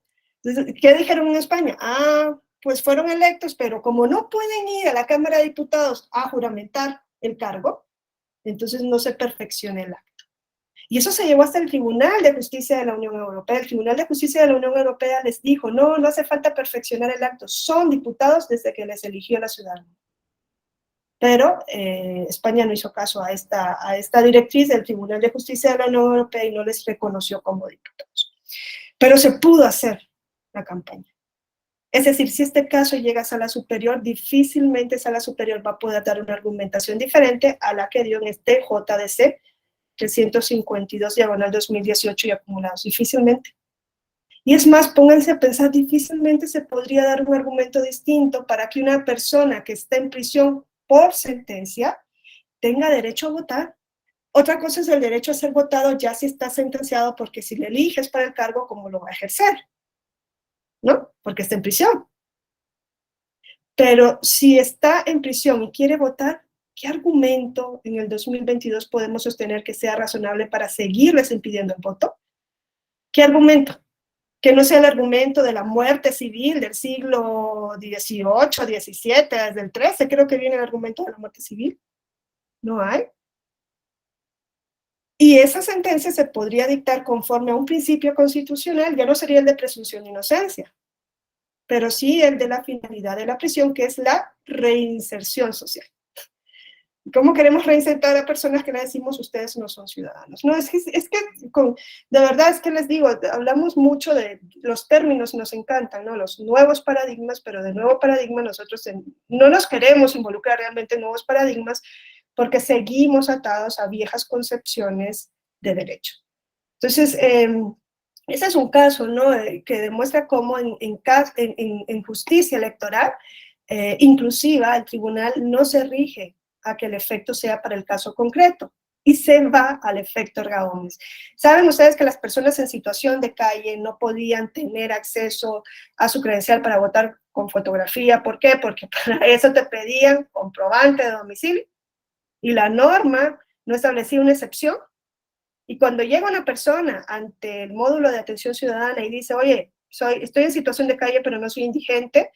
Entonces, ¿qué dijeron en España? pues fueron electos, pero como no pueden ir a la Cámara de Diputados a juramentar el cargo, entonces no se perfecciona el acto. Y eso se llevó hasta el Tribunal de Justicia de la Unión Europea. El Tribunal de Justicia de la Unión Europea les dijo, no, no hace falta perfeccionar el acto, son diputados desde que les eligió la ciudadanía. Pero España no hizo caso a esta directriz del Tribunal de Justicia de la Unión Europea y no les reconoció como diputados. Pero se pudo hacer la campaña. Es decir, si este caso llega a sala superior, difícilmente sala superior va a poder dar una argumentación diferente a la que dio en este JDC 352/2018 y acumulados, difícilmente. Y es más, pónganse a pensar, difícilmente se podría dar un argumento distinto para que una persona que está en prisión por sentencia tenga derecho a votar. Otra cosa es el derecho a ser votado ya si está sentenciado, porque si le eliges para el cargo, ¿cómo lo va a ejercer? ¿No? Porque está en prisión. Pero si está en prisión y quiere votar, ¿qué argumento en el 2022 podemos sostener que sea razonable para seguirles impidiendo el voto? ¿Qué argumento? Que no sea el argumento de la muerte civil del siglo XVIII, XVII, desde el XIII, creo que viene el argumento de la muerte civil. No hay. Y esa sentencia se podría dictar conforme a un principio constitucional, ya no sería el de presunción de inocencia, pero sí el de la finalidad de la prisión, que es la reinserción social. ¿Cómo queremos reinsertar a personas que le decimos ustedes no son ciudadanos? No, de verdad es que les digo, hablamos mucho de los términos, nos encantan, ¿no? Los nuevos paradigmas, pero de nuevo paradigma nosotros no nos queremos involucrar realmente en nuevos paradigmas porque seguimos atados a viejas concepciones de derecho. Entonces, ese es un caso, ¿no? Que demuestra cómo en justicia electoral inclusiva el tribunal no se rige a que el efecto sea para el caso concreto y se va al efecto erga omnes. ¿Saben ustedes que las personas en situación de calle no podían tener acceso a su credencial para votar con fotografía? ¿Por qué? Porque para eso te pedían comprobante de domicilio y la norma no establecía una excepción. Y cuando llega una persona ante el módulo de atención ciudadana y dice, oye, estoy en situación de calle pero no soy indigente,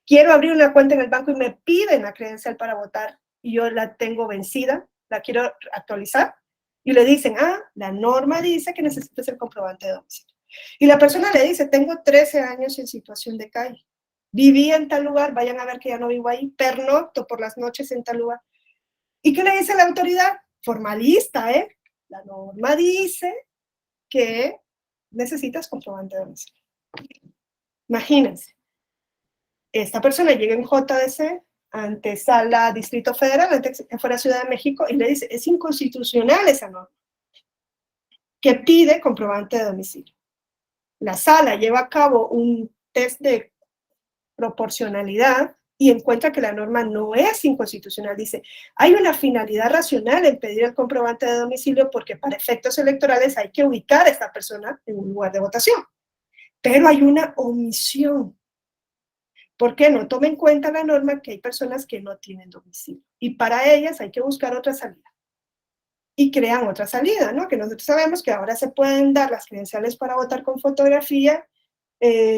quiero abrir una cuenta en el banco y me piden la credencial para votar y yo la tengo vencida, la quiero actualizar, y le dicen, la norma dice que necesitas el comprobante de domicilio. Y la persona le dice, tengo 13 años en situación de calle, vivía en tal lugar, vayan a ver que ya no vivo ahí, pernocto por las noches en tal lugar. ¿Y qué le dice la autoridad? Formalista, ¿eh? La norma dice que necesitas comprobante de domicilio. Imagínense. Esta persona llega en JDC ante Sala Distrito Federal, antes que fuera Ciudad de México, y le dice, es inconstitucional esa norma, que pide comprobante de domicilio. La sala lleva a cabo un test de proporcionalidad y encuentra que la norma no es inconstitucional. Dice, hay una finalidad racional en pedir el comprobante de domicilio porque para efectos electorales hay que ubicar a esta persona en un lugar de votación. Pero hay una omisión. ¿Por qué no? Toma en cuenta la norma que hay personas que no tienen domicilio y para ellas hay que buscar otra salida. Y crean otra salida, ¿no? Que nosotros sabemos que ahora se pueden dar las credenciales para votar con fotografía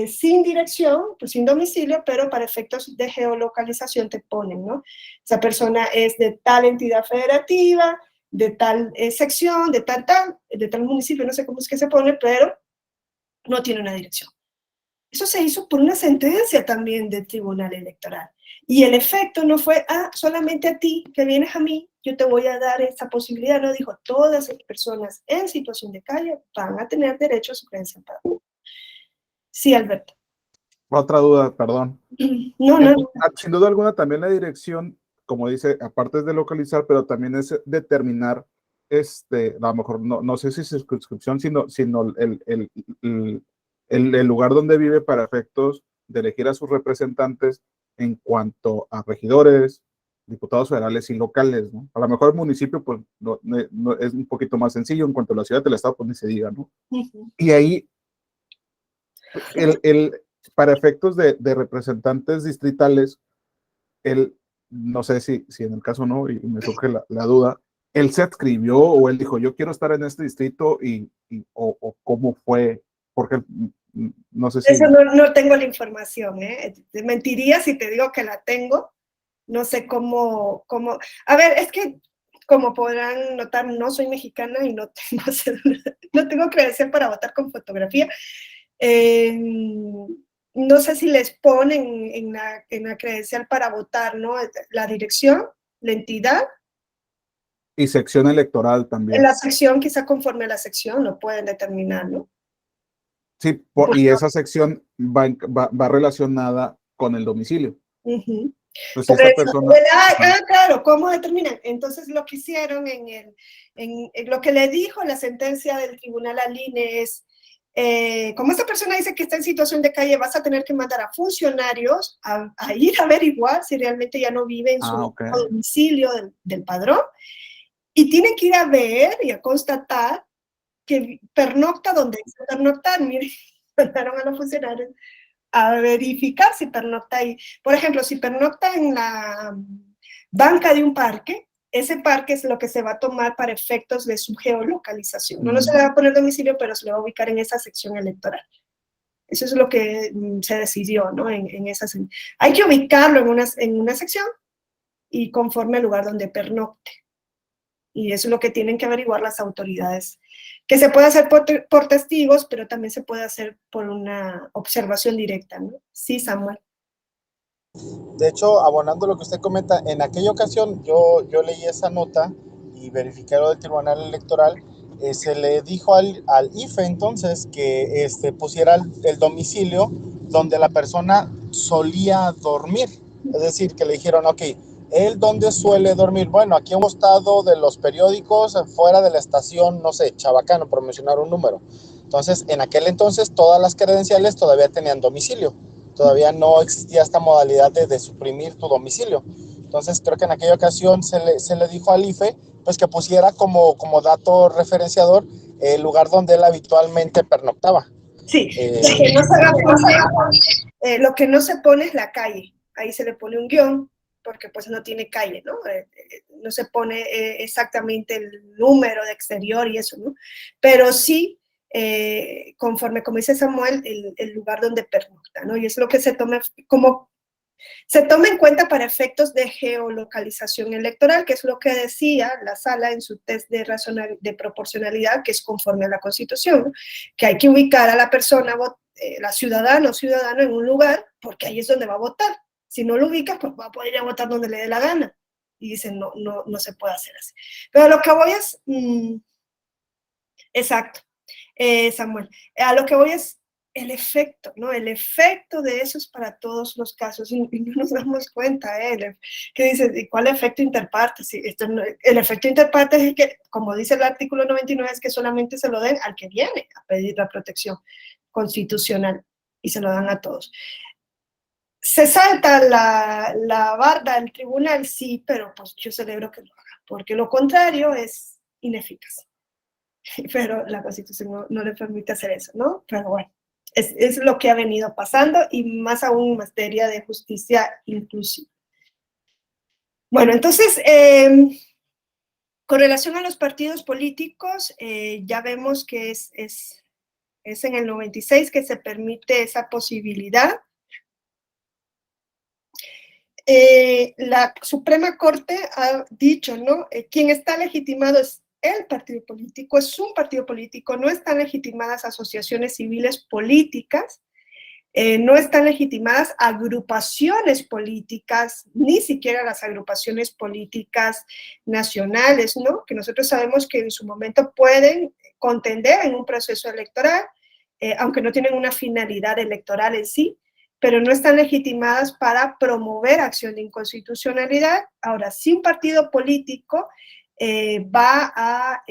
sin dirección, pues sin domicilio, pero para efectos de geolocalización te ponen, ¿no? Esa persona es de tal entidad federativa, de tal sección, de tal municipio, no sé cómo es que se pone, pero no tiene una dirección. Eso se hizo por una sentencia también del Tribunal Electoral. Y el efecto no fue, solamente a ti, que vienes a mí, yo te voy a dar esa posibilidad. No, dijo, todas las personas en situación de calle van a tener derecho a su credencial para votar. Sí, Alberto. Otra duda, perdón. No. Sin duda alguna también la dirección, como dice, aparte es de localizar, pero también es determinar, a lo mejor no sé si circunscripción, sino el lugar donde vive para efectos de elegir a sus representantes en cuanto a regidores, diputados federales y locales, ¿no? A lo mejor el municipio, pues, no, es un poquito más sencillo, en cuanto a la ciudad del estado, pues ni se diga, ¿no? Uh-huh. Y ahí, para efectos de representantes distritales, no sé si en el caso no, y me surge la duda, él se adscribió o él dijo, yo quiero estar en este distrito o cómo fue, porque no sé si... Eso no tengo la información, ¿eh? Mentiría si te digo que la tengo. No sé cómo... A ver, es que, como podrán notar, no soy mexicana y no tengo, no tengo credencial para votar con fotografía. No sé si les ponen en la credencial para votar, ¿no? La dirección, la entidad. Y sección electoral En también. la sección, quizá conforme a la sección, lo pueden determinar, ¿no? Sí, y esa sección va relacionada con el domicilio. Uh-huh. Pues si Por esta eso, persona... claro, ¿cómo determinan? Entonces lo que hicieron en lo que le dijo la sentencia del tribunal al INE es, como esta persona dice que está en situación de calle, vas a tener que mandar a funcionarios a ir a averiguar si realmente ya no vive en su okay. domicilio del padrón, y tienen que ir a ver y a constatar que pernocta donde dice pernoctar. Miren, mandaron a los funcionarios a verificar si pernocta ahí. Por ejemplo, si pernocta en la banca de un parque, ese parque es lo que se va a tomar para efectos de su geolocalización. No se le va a poner domicilio, pero se le va a ubicar en esa sección electoral. Eso es lo que se decidió, ¿no? En esa, hay que ubicarlo en una sección y conforme al lugar donde pernocte. Y eso es lo que tienen que averiguar las autoridades. Que se puede hacer por testigos, pero también se puede hacer por una observación directa, ¿no? Sí, Samuel. De hecho, abonando lo que usted comenta, en aquella ocasión yo leí esa nota y verifiqué lo del Tribunal Electoral. Se le dijo al IFE entonces que pusiera el domicilio donde la persona solía dormir. Es decir, que le dijeron, ok, ¿él dónde suele dormir? Bueno, aquí a un costado de los periódicos, fuera de la estación, no sé, Chabacano, por mencionar un número. Entonces, en aquel entonces, todas las credenciales todavía tenían domicilio. Todavía no existía esta modalidad de suprimir tu domicilio. Entonces, creo que en aquella ocasión se le dijo al IFE pues, que pusiera como dato referenciador el lugar donde él habitualmente pernoctaba. Sí, lo que no se pone es la calle. Ahí se le pone un guión, porque pues no tiene calle, ¿no? No se pone exactamente el número de exterior y eso, ¿no? Pero sí, conforme, como dice Samuel, el lugar donde pernocta, ¿no? Y es lo que se toma en cuenta para efectos de geolocalización electoral, que es lo que decía la sala en su test de proporcionalidad, que es conforme a la Constitución, ¿no? Que hay que ubicar a la persona, la ciudadana o ciudadano en un lugar, porque ahí es donde va a votar. Si no lo ubicas, pues va a poder ir a votar donde le dé la gana. Y dicen, no se puede hacer así. Pero lo que voy es, exacto, Samuel, a lo que voy es el efecto, ¿no? El efecto de eso es para todos los casos y no nos damos cuenta, que dice, ¿y cuál efecto interparte? Sí, el efecto interparte es que, como dice el artículo 99, es que solamente se lo den al que viene a pedir la protección constitucional y se lo dan a todos. ¿Se salta la barda del tribunal? Sí, pero pues yo celebro que lo haga, porque lo contrario es ineficaz. Pero la Constitución no le permite hacer eso, ¿no? Pero bueno, es lo que ha venido pasando y más aún en materia de justicia inclusiva. Bueno, entonces, con relación a los partidos políticos, ya vemos que es en el 96 que se permite esa posibilidad. La Suprema Corte ha dicho, ¿no? Quien está legitimado es el partido político, es un partido político, no están legitimadas asociaciones civiles políticas, no están legitimadas agrupaciones políticas, ni siquiera las agrupaciones políticas nacionales, ¿no? Que nosotros sabemos que en su momento pueden contender en un proceso electoral, aunque no tienen una finalidad electoral en sí, pero no están legitimadas para promover acción de inconstitucionalidad. Ahora, si un partido político va a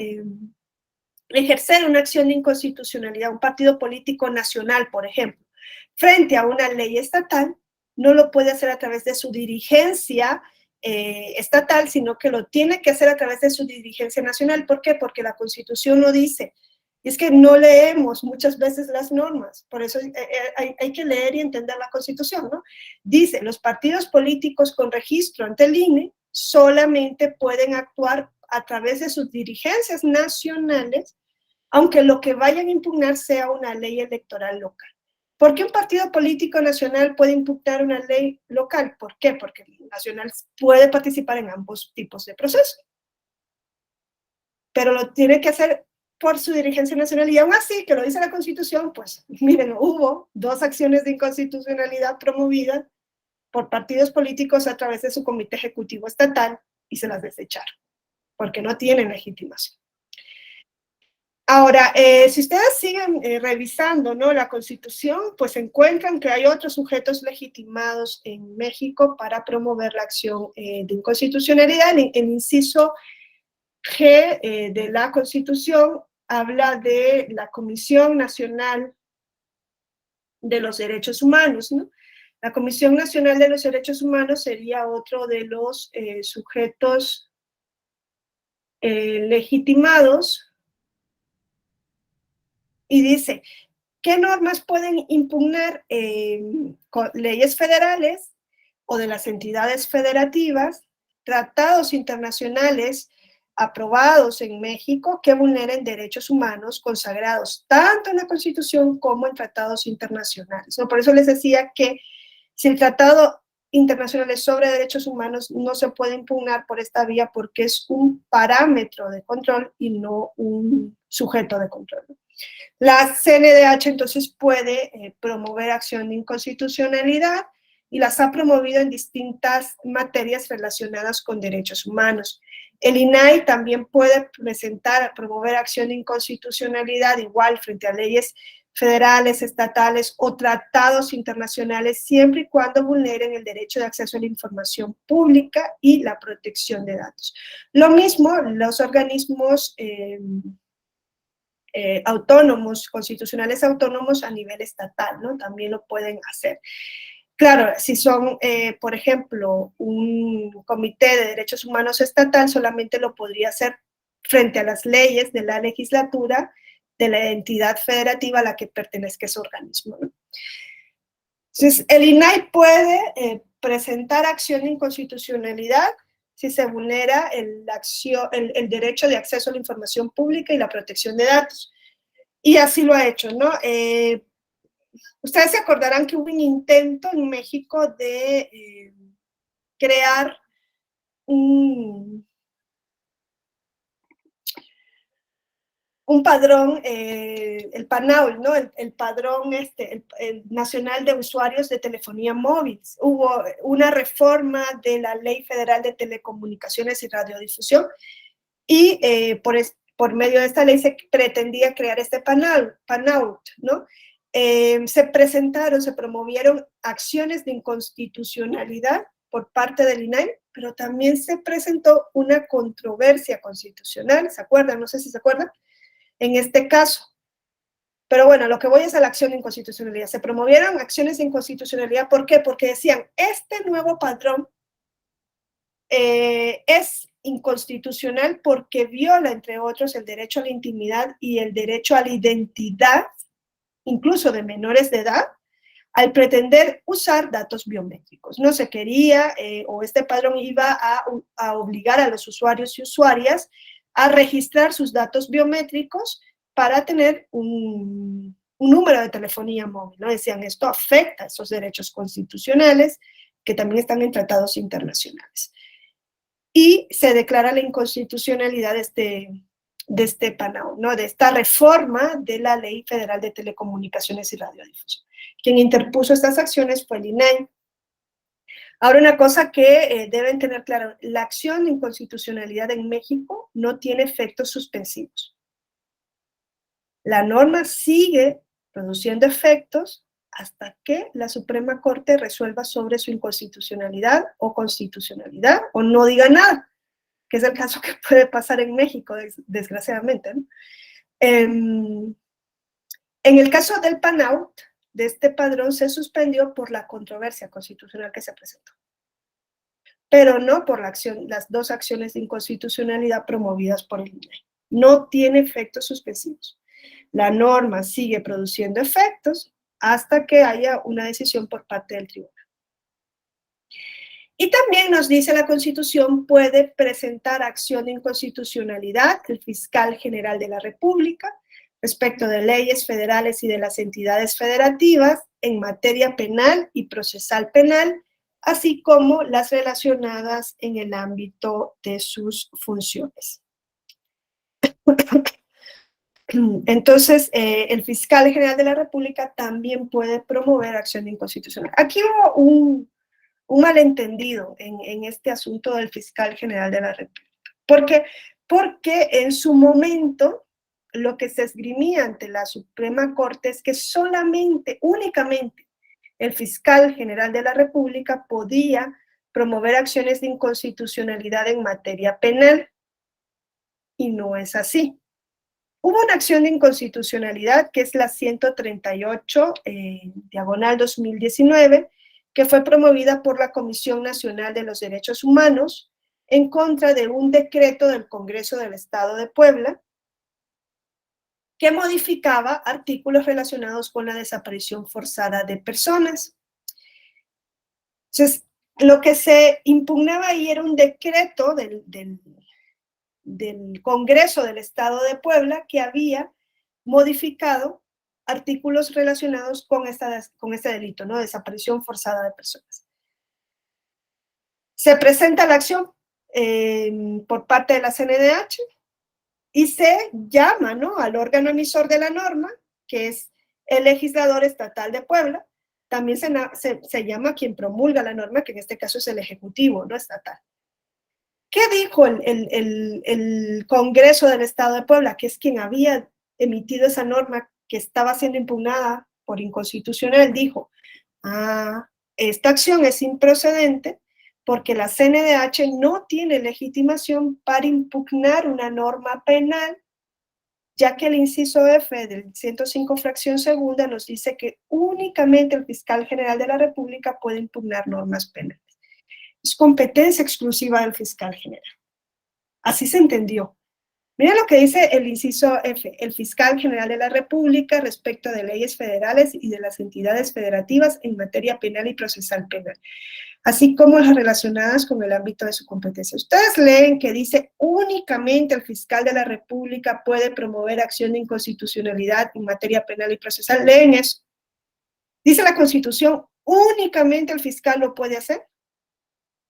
ejercer una acción de inconstitucionalidad, un partido político nacional, por ejemplo, frente a una ley estatal, no lo puede hacer a través de su dirigencia estatal, sino que lo tiene que hacer a través de su dirigencia nacional. ¿Por qué? Porque la Constitución lo dice. Y es que no leemos muchas veces las normas, por eso hay que leer y entender la Constitución, ¿no? Dice, los partidos políticos con registro ante el INE solamente pueden actuar a través de sus dirigencias nacionales, aunque lo que vayan a impugnar sea una ley electoral local. ¿Por qué un partido político nacional puede impugnar una ley local? ¿Por qué? Porque el nacional puede participar en ambos tipos de procesos, pero lo tiene que hacer por su dirigencia nacional, y aún así, que lo dice la Constitución, pues miren, hubo 2 acciones de inconstitucionalidad promovidas por partidos políticos a través de su comité ejecutivo estatal y se las desecharon, porque no tienen legitimación. Ahora, si ustedes siguen revisando, ¿no?, la Constitución, pues encuentran que hay otros sujetos legitimados en México para promover la acción de inconstitucionalidad. El inciso G de la Constitución habla de la Comisión Nacional de los Derechos Humanos, ¿no? La Comisión Nacional de los Derechos Humanos sería otro de los sujetos legitimados, y dice, ¿qué normas pueden impugnar leyes federales o de las entidades federativas, tratados internacionales aprobados en México que vulneren derechos humanos consagrados tanto en la Constitución como en tratados internacionales? ¿No? Por eso les decía que si el tratado internacional es sobre derechos humanos, no se puede impugnar por esta vía porque es un parámetro de control y no un sujeto de control. La CNDH entonces puede promover acción de inconstitucionalidad y las ha promovido en distintas materias relacionadas con derechos humanos. El INAI también puede promover acción de inconstitucionalidad igual frente a leyes federales, estatales o tratados internacionales, siempre y cuando vulneren el derecho de acceso a la información pública y la protección de datos. Lo mismo los organismos autónomos, constitucionales autónomos a nivel estatal, ¿no? También lo pueden hacer. Claro, si son, por ejemplo, un comité de derechos humanos estatal, solamente lo podría hacer frente a las leyes de la legislatura de la entidad federativa a la que pertenezca ese organismo, ¿no? Entonces, el INAI puede presentar acción de inconstitucionalidad si se vulnera el derecho de acceso a la información pública y la protección de datos. Y así lo ha hecho, ¿no? Ustedes se acordarán que hubo un intento en México de crear un padrón, el PANAUL, ¿no? El padrón el nacional de usuarios de telefonía móvil. Hubo una reforma de la Ley Federal de Telecomunicaciones y Radiodifusión y por medio de esta ley se pretendía crear este PANAUL, ¿no? Se promovieron acciones de inconstitucionalidad por parte del INAI, pero también se presentó una controversia constitucional, ¿se acuerdan? No sé si se acuerdan, en este caso. Pero bueno, lo que voy es a la acción de inconstitucionalidad. Se promovieron acciones de inconstitucionalidad, ¿por qué? Porque decían, este nuevo padrón es inconstitucional porque viola, entre otros, el derecho a la intimidad y el derecho a la identidad, incluso de menores de edad, al pretender usar datos biométricos. No se quería, o este padrón iba a obligar a los usuarios y usuarias a registrar sus datos biométricos para tener un número de telefonía móvil, ¿no? Decían, esto afecta a esos derechos constitucionales que también están en tratados internacionales. Y se declara la inconstitucionalidad de este PANAU, ¿no? De esta reforma de la Ley Federal de Telecomunicaciones y Radiodifusión. Quien interpuso estas acciones fue el INAI. Ahora, una cosa que deben tener claro, la acción de inconstitucionalidad en México no tiene efectos suspensivos. La norma sigue produciendo efectos hasta que la Suprema Corte resuelva sobre su inconstitucionalidad o constitucionalidad o no diga nada, que es el caso que puede pasar en México, desgraciadamente, ¿no? En el caso del PANAU, de este padrón, se suspendió por la controversia constitucional que se presentó, pero no por las 2 acciones de inconstitucionalidad promovidas por el INAI. No tiene efectos suspensivos. La norma sigue produciendo efectos hasta que haya una decisión por parte del tribunal. Y también nos dice la Constitución, puede presentar acción de inconstitucionalidad el fiscal general de la República respecto de leyes federales y de las entidades federativas en materia penal y procesal penal, así como las relacionadas en el ámbito de sus funciones. Entonces, el fiscal general de la República también puede promover acción de inconstitucionalidad. Aquí hubo un malentendido en este asunto del fiscal general de la República. Porque en su momento lo que se esgrimía ante la Suprema Corte es que únicamente, el fiscal general de la República podía promover acciones de inconstitucionalidad en materia penal. Y no es así. Hubo una acción de inconstitucionalidad que es la 138, diagonal 2019, que fue promovida por la Comisión Nacional de los Derechos Humanos en contra de un decreto del Congreso del Estado de Puebla que modificaba artículos relacionados con la desaparición forzada de personas. Entonces, lo que se impugnaba ahí era un decreto del Congreso del Estado de Puebla que había modificado artículos relacionados con este delito, ¿no? Desaparición forzada de personas. Se presenta la acción por parte de la CNDH y se llama, ¿no?, al órgano emisor de la norma, que es el legislador estatal de Puebla. También se llama quien promulga la norma, que en este caso es el Ejecutivo, no estatal. ¿Qué dijo el Congreso del Estado de Puebla, que es quien había emitido esa norma que estaba siendo impugnada por inconstitucional? Dijo, esta acción es improcedente porque la CNDH no tiene legitimación para impugnar una norma penal, ya que el inciso F del 105 fracción segunda nos dice que únicamente el fiscal general de la República puede impugnar normas penales. Es competencia exclusiva del fiscal general. Así se entendió. Mira lo que dice el inciso F. El fiscal general de la República respecto de leyes federales y de las entidades federativas en materia penal y procesal penal, así como las relacionadas con el ámbito de su competencia. Ustedes leen que dice únicamente el fiscal de la República puede promover acción de inconstitucionalidad en materia penal y procesal. Leen eso. Dice la Constitución, únicamente el fiscal lo puede hacer.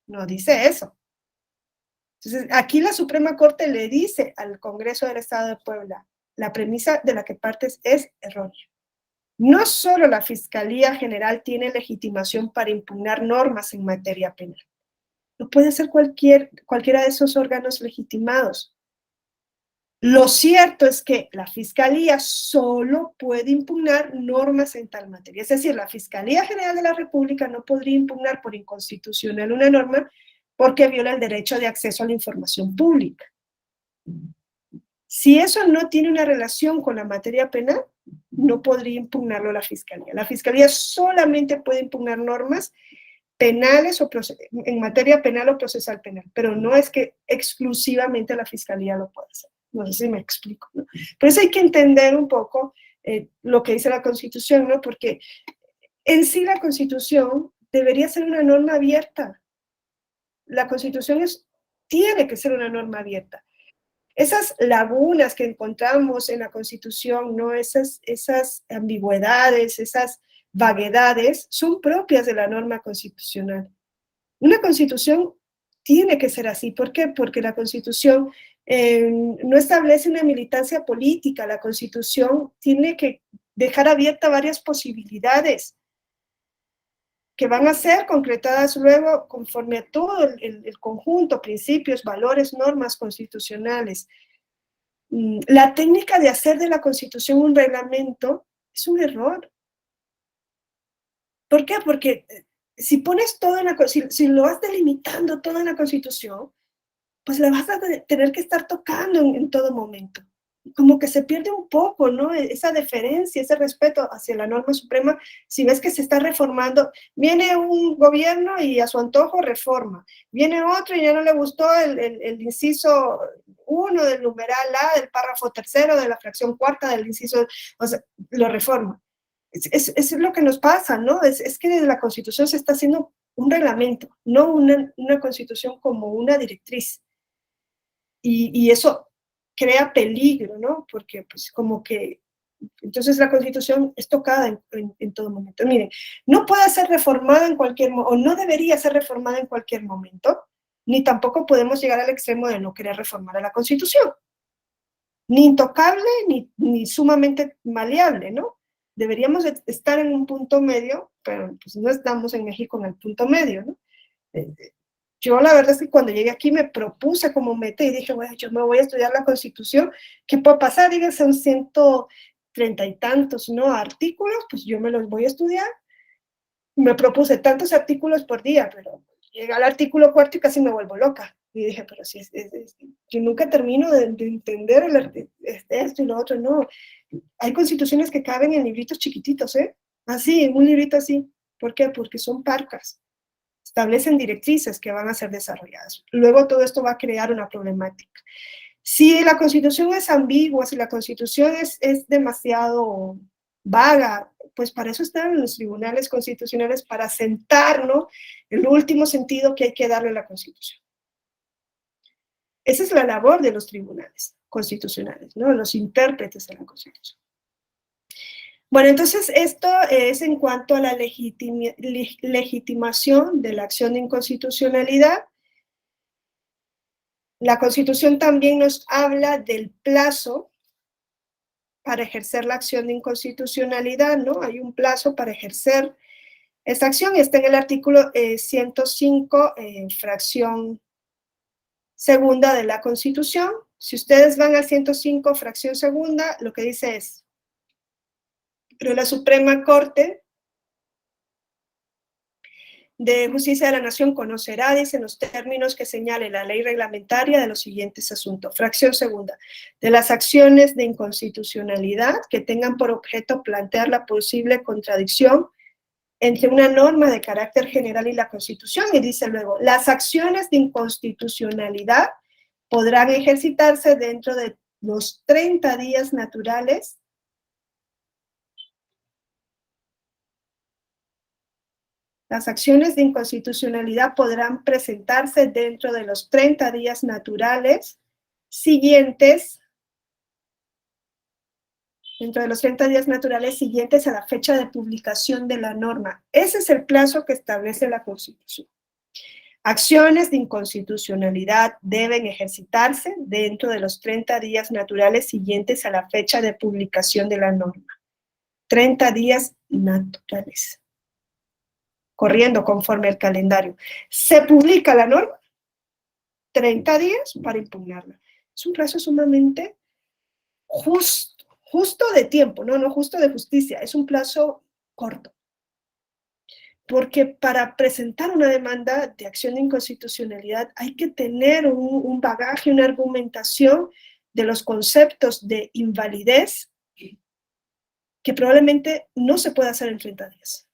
No dice eso. Entonces, aquí la Suprema Corte le dice al Congreso del Estado de Puebla, la premisa de la que partes es errónea. No solo la Fiscalía General tiene legitimación para impugnar normas en materia penal. Lo puede hacer cualquiera de esos órganos legitimados. Lo cierto es que la Fiscalía solo puede impugnar normas en tal materia. Es decir, la Fiscalía General de la República no podría impugnar por inconstitucional una norma porque viola el derecho de acceso a la información pública. Si eso no tiene una relación con la materia penal, no podría impugnarlo la Fiscalía. La Fiscalía solamente puede impugnar normas penales en materia penal o procesal penal, pero no es que exclusivamente la Fiscalía lo pueda hacer. No sé si me explico, ¿no? Por eso hay que entender un poco lo que dice la Constitución, ¿no? Porque en sí la Constitución debería ser una norma abierta. La Constitución tiene que ser una norma abierta. Esas lagunas que encontramos en la Constitución, ¿no? Esas ambigüedades, esas vaguedades, son propias de la norma constitucional. Una Constitución tiene que ser así. ¿Por qué? Porque la Constitución no establece una militancia política. La Constitución tiene que dejar abiertas varias posibilidades que van a ser concretadas luego conforme a todo el conjunto, principios, valores, normas constitucionales. La técnica de hacer de la Constitución un reglamento es un error. ¿Por qué? Porque si pones todo en si lo vas delimitando todo en la Constitución, pues la vas a tener que estar tocando en todo momento. Como que se pierde un poco, ¿no? Esa deferencia, ese respeto hacia la norma suprema. Si ves que se está reformando, viene un gobierno y a su antojo reforma. Viene otro y ya no le gustó el inciso 1 del numeral A, del párrafo 3 de la fracción 4 del inciso, o sea, lo reforma. Es lo que nos pasa, ¿no? Es que desde la Constitución se está haciendo un reglamento, no una Constitución como una directriz. Y eso crea peligro, ¿no? Porque pues como que Entonces la Constitución es tocada en todo momento. Miren, no puede ser reformada en cualquier momento, o no debería ser reformada en cualquier momento, ni tampoco podemos llegar al extremo de no querer reformar a la Constitución. Ni intocable, ni sumamente maleable, ¿no? Deberíamos estar en un punto medio, pero pues no estamos en México en el punto medio, ¿no? Yo la verdad es que cuando llegué aquí me propuse como meta y dije, bueno, yo me voy a estudiar la Constitución, ¿qué puede pasar? Díganse, son 130 y tantos, ¿no? Artículos, pues yo me los voy a estudiar. Me propuse tantos artículos por día, pero llega al artículo cuarto y casi me vuelvo loca. Y dije, pero si yo nunca termino de entender esto y lo otro, no. Hay constituciones que caben en libritos chiquititos, ¿eh? Así, en un librito así. ¿Por qué? Porque son parcas. Establecen directrices que van a ser desarrolladas. Luego todo esto va a crear una problemática. Si la Constitución es ambigua, si la Constitución es demasiado vaga, pues para eso están los tribunales constitucionales, para sentarnos el último sentido que hay que darle a la Constitución. Esa es la labor de los tribunales constitucionales, ¿no? Los intérpretes de la Constitución. Bueno, entonces esto es en cuanto a la legitimación de la acción de inconstitucionalidad. La Constitución también nos habla del plazo para ejercer la acción de inconstitucionalidad, ¿no? Hay un plazo para ejercer esta acción y está en el artículo 105, fracción segunda de la Constitución. Si ustedes van al 105, fracción segunda, lo que dice es: pero la Suprema Corte de Justicia de la Nación conocerá, dice, en los términos que señale la ley reglamentaria de los siguientes asuntos. Fracción segunda, de las acciones de inconstitucionalidad que tengan por objeto plantear la posible contradicción entre una norma de carácter general y la Constitución. Y dice luego, las acciones de inconstitucionalidad podrán ejercitarse dentro de los 30 días naturales Las acciones de inconstitucionalidad podrán presentarse dentro de los 30 días naturales siguientes, a la fecha de publicación de la norma. Ese es el plazo que establece la Constitución. Acciones de inconstitucionalidad deben ejercitarse dentro de los 30 días naturales siguientes a la fecha de publicación de la norma. 30 días naturales. Corriendo conforme al calendario. Se publica la norma, 30 días para impugnarla. Es un plazo sumamente justo de tiempo, no justo de justicia, es un plazo corto. Porque para presentar una demanda de acción de inconstitucionalidad hay que tener un bagaje, una argumentación de los conceptos de invalidez que probablemente no se pueda hacer en 30 días.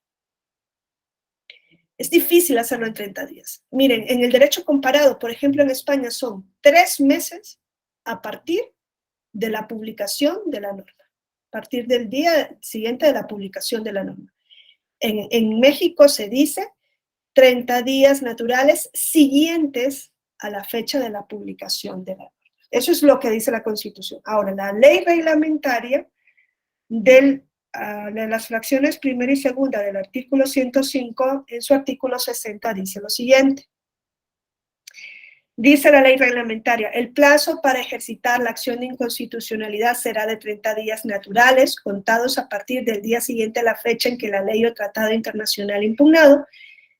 Es difícil hacerlo en 30 días. Miren, en el derecho comparado, por ejemplo, en España son 3 meses a partir de la publicación de la norma, a partir del día siguiente de la publicación de la norma. En México se dice 30 días naturales siguientes a la fecha de la publicación de la norma. Eso es lo que dice la Constitución. Ahora, la ley reglamentaria de las fracciones primera y segunda del artículo 105, en su artículo 60 dice lo siguiente. Dice la ley reglamentaria, el plazo para ejercitar la acción de inconstitucionalidad será de 30 días naturales, contados a partir del día siguiente a la fecha en que la ley o tratado internacional impugnado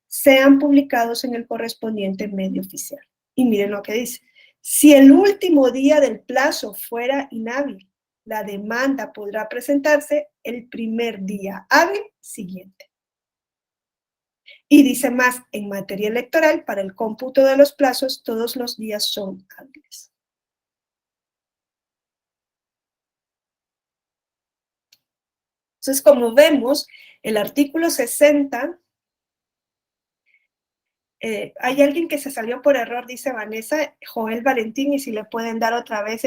sean publicados en el correspondiente medio oficial. Y miren lo que dice. Si el último día del plazo fuera inhábil, la demanda podrá presentarse el primer día hábil siguiente. Y dice más, en materia electoral, para el cómputo de los plazos, todos los días son hábiles. Entonces, como vemos, el artículo 60, hay alguien que se salió por error, dice Vanessa, Joel Valentín, y si le pueden dar otra vez,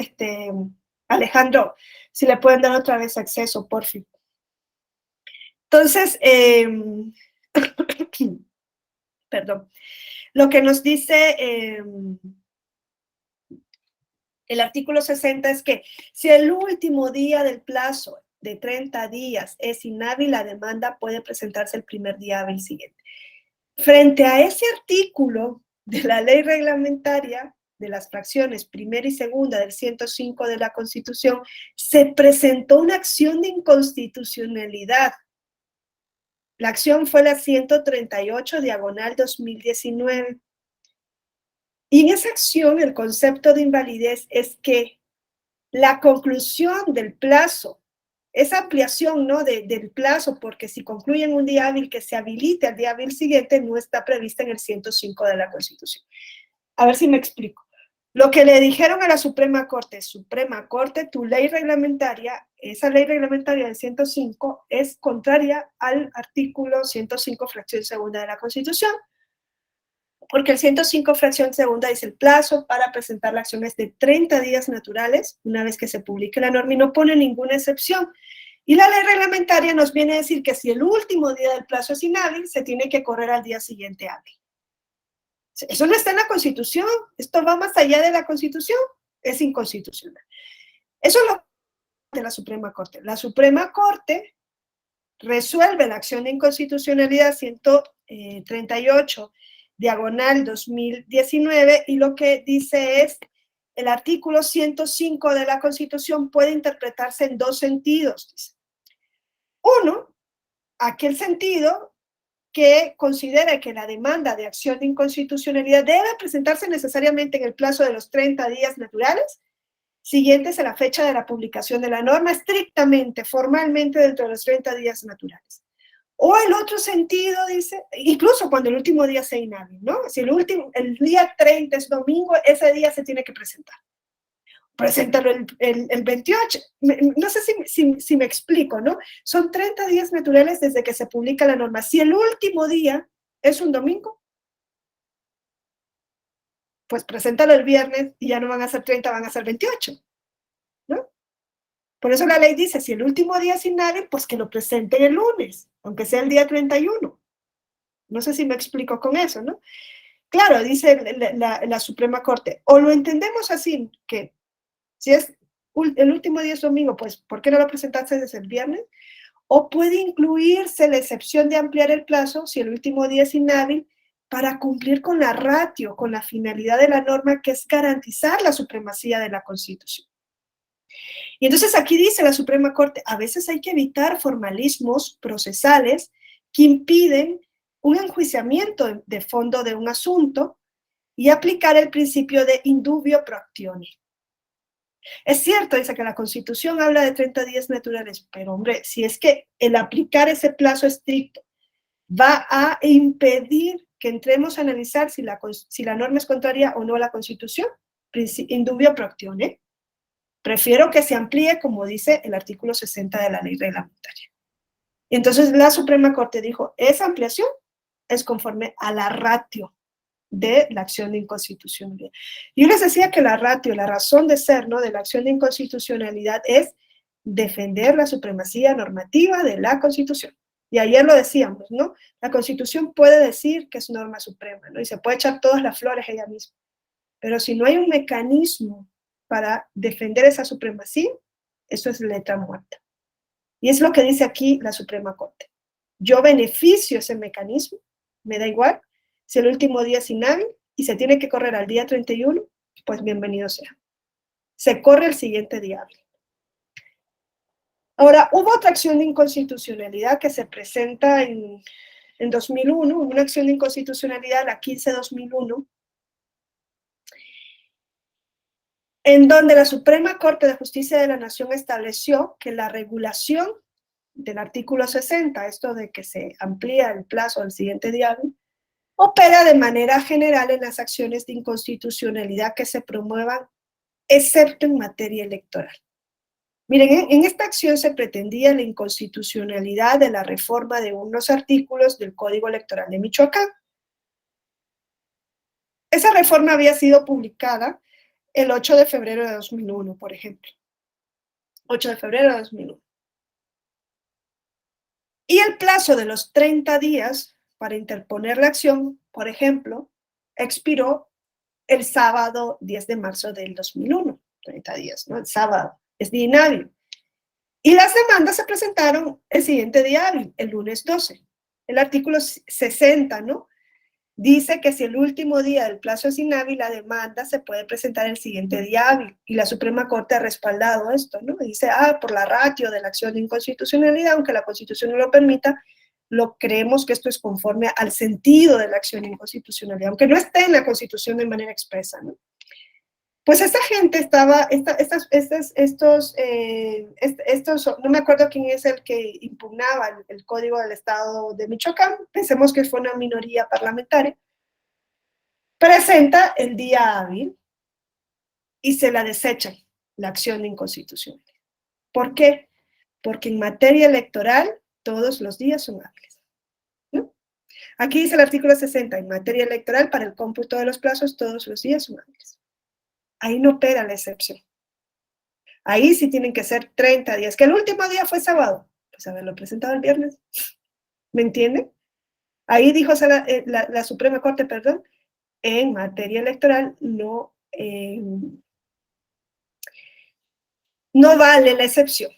Alejandro, si le pueden dar otra vez acceso, por fin. Entonces, perdón, lo que nos dice el artículo 60 es que si el último día del plazo de 30 días es inhábil, la demanda puede presentarse el primer día hábil siguiente. Frente a ese artículo de la ley reglamentaria de las fracciones primera y segunda del 105 de la Constitución, se presentó una acción de inconstitucionalidad. La acción fue la 138 diagonal 2019. Y en esa acción el concepto de invalidez es que la conclusión del plazo, esa ampliación, ¿no?, del plazo, porque si concluyen un día hábil que se habilite al día hábil siguiente, no está prevista en el 105 de la Constitución. A ver si me explico. Lo que le dijeron a la Suprema Corte, tu ley reglamentaria, esa ley reglamentaria del 105 es contraria al artículo 105 fracción segunda de la Constitución, porque el 105 fracción segunda dice el plazo para presentar la acción es de 30 días naturales, una vez que se publique la norma, y no pone ninguna excepción. Y la ley reglamentaria nos viene a decir que si el último día del plazo es inhábil, se tiene que correr al día siguiente hábil. Eso no está en la Constitución, esto va más allá de la Constitución, es inconstitucional. Eso es lo de la Suprema Corte. La Suprema Corte resuelve la acción de inconstitucionalidad 138 diagonal 2019 y lo que dice es el artículo 105 de la Constitución puede interpretarse en dos sentidos. Dice. Uno, aquel sentido que considere que la demanda de acción de inconstitucionalidad debe presentarse necesariamente en el plazo de los 30 días naturales siguientes a la fecha de la publicación de la norma, estrictamente, formalmente dentro de los 30 días naturales. O el otro sentido dice, incluso cuando el último día sea inhábil, ¿no? Si el día 30 es domingo, ese día se tiene que presentar. Preséntalo el 28. No sé si me explico, ¿no? Son 30 días naturales desde que se publica la norma. Si el último día es un domingo, pues preséntalo el viernes y ya no van a ser 30, van a ser 28, ¿no? Por eso la ley dice, si el último día es inhábil, pues que lo presenten el lunes, aunque sea el día 31. No sé si me explico con eso, ¿no? Claro, dice la Suprema Corte, o lo entendemos así, que si es el último día es domingo, pues ¿por qué no lo presentaste desde el viernes? O puede incluirse la excepción de ampliar el plazo si el último día es inhábil para cumplir con la ratio, con la finalidad de la norma, que es garantizar la supremacía de la Constitución. Y entonces aquí dice la Suprema Corte, a veces hay que evitar formalismos procesales que impiden un enjuiciamiento de fondo de un asunto y aplicar el principio de indubio pro actione. Es cierto, dice que la Constitución habla de 30 días naturales, pero hombre, si es que el aplicar ese plazo estricto va a impedir que entremos a analizar si la norma es contraria o no a la Constitución, indubio pro actione, prefiero que se amplíe, como dice el artículo 60 de la ley reglamentaria. Entonces la Suprema Corte dijo, esa ampliación es conforme a la ratio de la acción de inconstitucionalidad. Yo les decía que la ratio, la razón de ser, ¿no?, de la acción de inconstitucionalidad es defender la supremacía normativa de la Constitución. Y ayer lo decíamos, ¿no? La Constitución puede decir que es norma suprema, ¿no? Y se puede echar todas las flores ella misma. Pero si no hay un mecanismo para defender esa supremacía, eso es letra muerta. Y es lo que dice aquí la Suprema Corte. Yo beneficio ese mecanismo, me da igual, si el último día es inhábil y se tiene que correr al día 31, pues bienvenido sea. Se corre el siguiente día hábil. Ahora, hubo otra acción de inconstitucionalidad que se presenta en 2001, una acción de inconstitucionalidad, la 15-2001, en donde la Suprema Corte de Justicia de la Nación estableció que la regulación del artículo 60, esto de que se amplía el plazo al siguiente día hábil, opera de manera general en las acciones de inconstitucionalidad que se promuevan, excepto en materia electoral. Miren, en esta acción se pretendía la inconstitucionalidad de la reforma de unos artículos del Código Electoral de Michoacán. Esa reforma había sido publicada el 8 de febrero de 2001, por ejemplo. 8 de febrero de 2001. Y el plazo de los 30 días para interponer la acción, por ejemplo, expiró el sábado 10 de marzo del 2001, 30 días, ¿no? El sábado, es día inhábil. Y las demandas se presentaron el siguiente día hábil, el lunes 12. El artículo 60, ¿no? Dice que si el último día del plazo es inhábil, la demanda se puede presentar el siguiente día hábil. Y la Suprema Corte ha respaldado esto, ¿no? Dice, por la ratio de la acción de inconstitucionalidad, aunque la Constitución no lo permita, lo creemos que esto es conforme al sentido de la acción de inconstitucionalidad, aunque no esté en la Constitución de manera expresa, ¿no? Pues esta gente estaba, no me acuerdo quién es el que impugnaba el Código del Estado de Michoacán, pensemos que fue una minoría parlamentaria, presenta el día hábil y se la desechan, la acción de inconstitucionalidad. ¿Por qué? Porque en materia electoral todos los días son hábiles, ¿no? Aquí dice el artículo 60, en materia electoral para el cómputo de los plazos todos los días son hábiles. Ahí no opera la excepción. Ahí sí tienen que ser 30 días. Que el último día fue sábado, pues haberlo presentado el viernes. ¿Me entienden? Ahí dijo la Suprema Corte, perdón, en materia electoral no vale la excepción.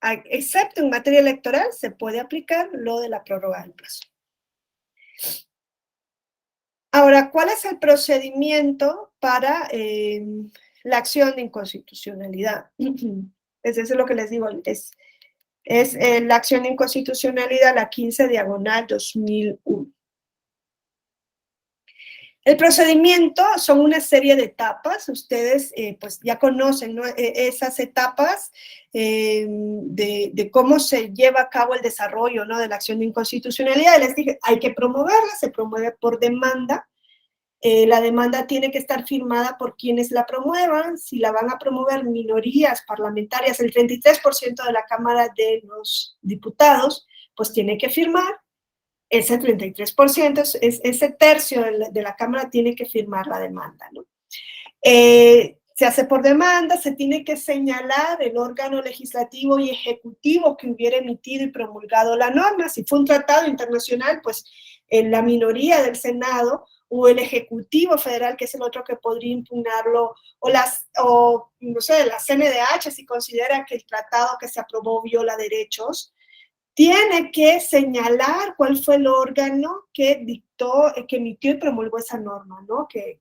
Excepto en materia electoral se puede aplicar lo de la prórroga del plazo. Ahora, ¿cuál es el procedimiento para la acción de inconstitucionalidad? Eso es lo que les digo, es la acción de inconstitucionalidad, la 15/2001. El procedimiento son una serie de etapas, ustedes pues ya conocen, ¿no? Esas etapas de cómo se lleva a cabo el desarrollo, ¿no? De la acción de inconstitucionalidad. Les dije, hay que promoverla, se promueve por demanda. La demanda tiene que estar firmada por quienes la promuevan. Si la van a promover minorías parlamentarias, el 33% de la Cámara de los Diputados, pues tiene que firmar. Ese 33%, ese tercio de la Cámara tiene que firmar la demanda, ¿no? Se hace por demanda, se tiene que señalar el órgano legislativo y ejecutivo que hubiera emitido y promulgado la norma. Si fue un tratado internacional, pues la minoría del Senado o el Ejecutivo Federal, que es el otro que podría impugnarlo, o no sé, la CNDH, si considera que el tratado que se aprobó viola derechos, tiene que señalar cuál fue el órgano que dictó, que emitió y promulgó esa norma, ¿no? Que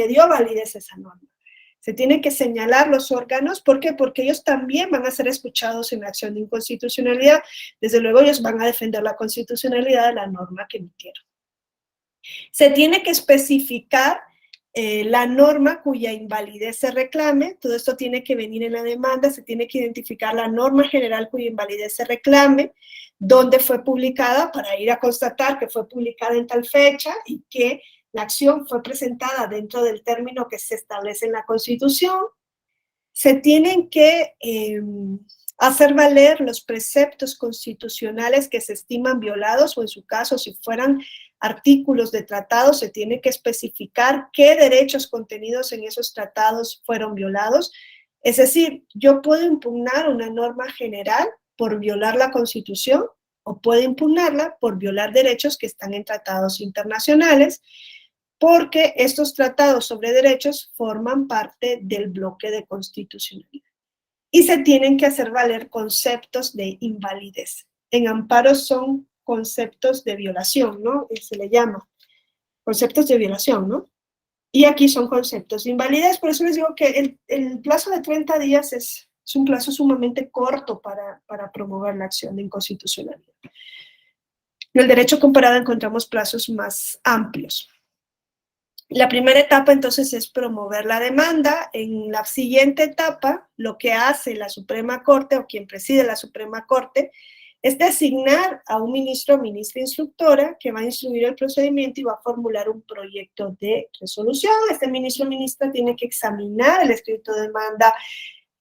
dio validez a esa norma. Se tienen que señalar los órganos, ¿por qué? Porque ellos también van a ser escuchados en la acción de inconstitucionalidad. Desde luego ellos van a defender la constitucionalidad de la norma que emitieron. Se tiene que especificar la norma cuya invalidez se reclame, todo esto tiene que venir en la demanda, se tiene que identificar la norma general cuya invalidez se reclame, dónde fue publicada para ir a constatar que fue publicada en tal fecha y que la acción fue presentada dentro del término que se establece en la Constitución. Se tienen que hacer valer los preceptos constitucionales que se estiman violados, o en su caso, si fueran artículos de tratados, se tiene que especificar qué derechos contenidos en esos tratados fueron violados. Es decir, yo puedo impugnar una norma general por violar la Constitución o puedo impugnarla por violar derechos que están en tratados internacionales, porque estos tratados sobre derechos forman parte del bloque de constitucionalidad. Y se tienen que hacer valer conceptos de invalidez. En amparo son conceptos de violación, ¿no? Se le llama conceptos de violación, ¿no? Y aquí son conceptos de invalidez. Por eso les digo que el plazo de 30 días es un plazo sumamente corto para promover la acción de inconstitucionalidad. En el derecho comparado encontramos plazos más amplios. La primera etapa, entonces, es promover la demanda. En la siguiente etapa, lo que hace la Suprema Corte o quien preside la Suprema Corte es designar a un ministro o ministra instructora que va a instruir el procedimiento y va a formular un proyecto de resolución. Este ministro o ministra tiene que examinar el escrito de demanda,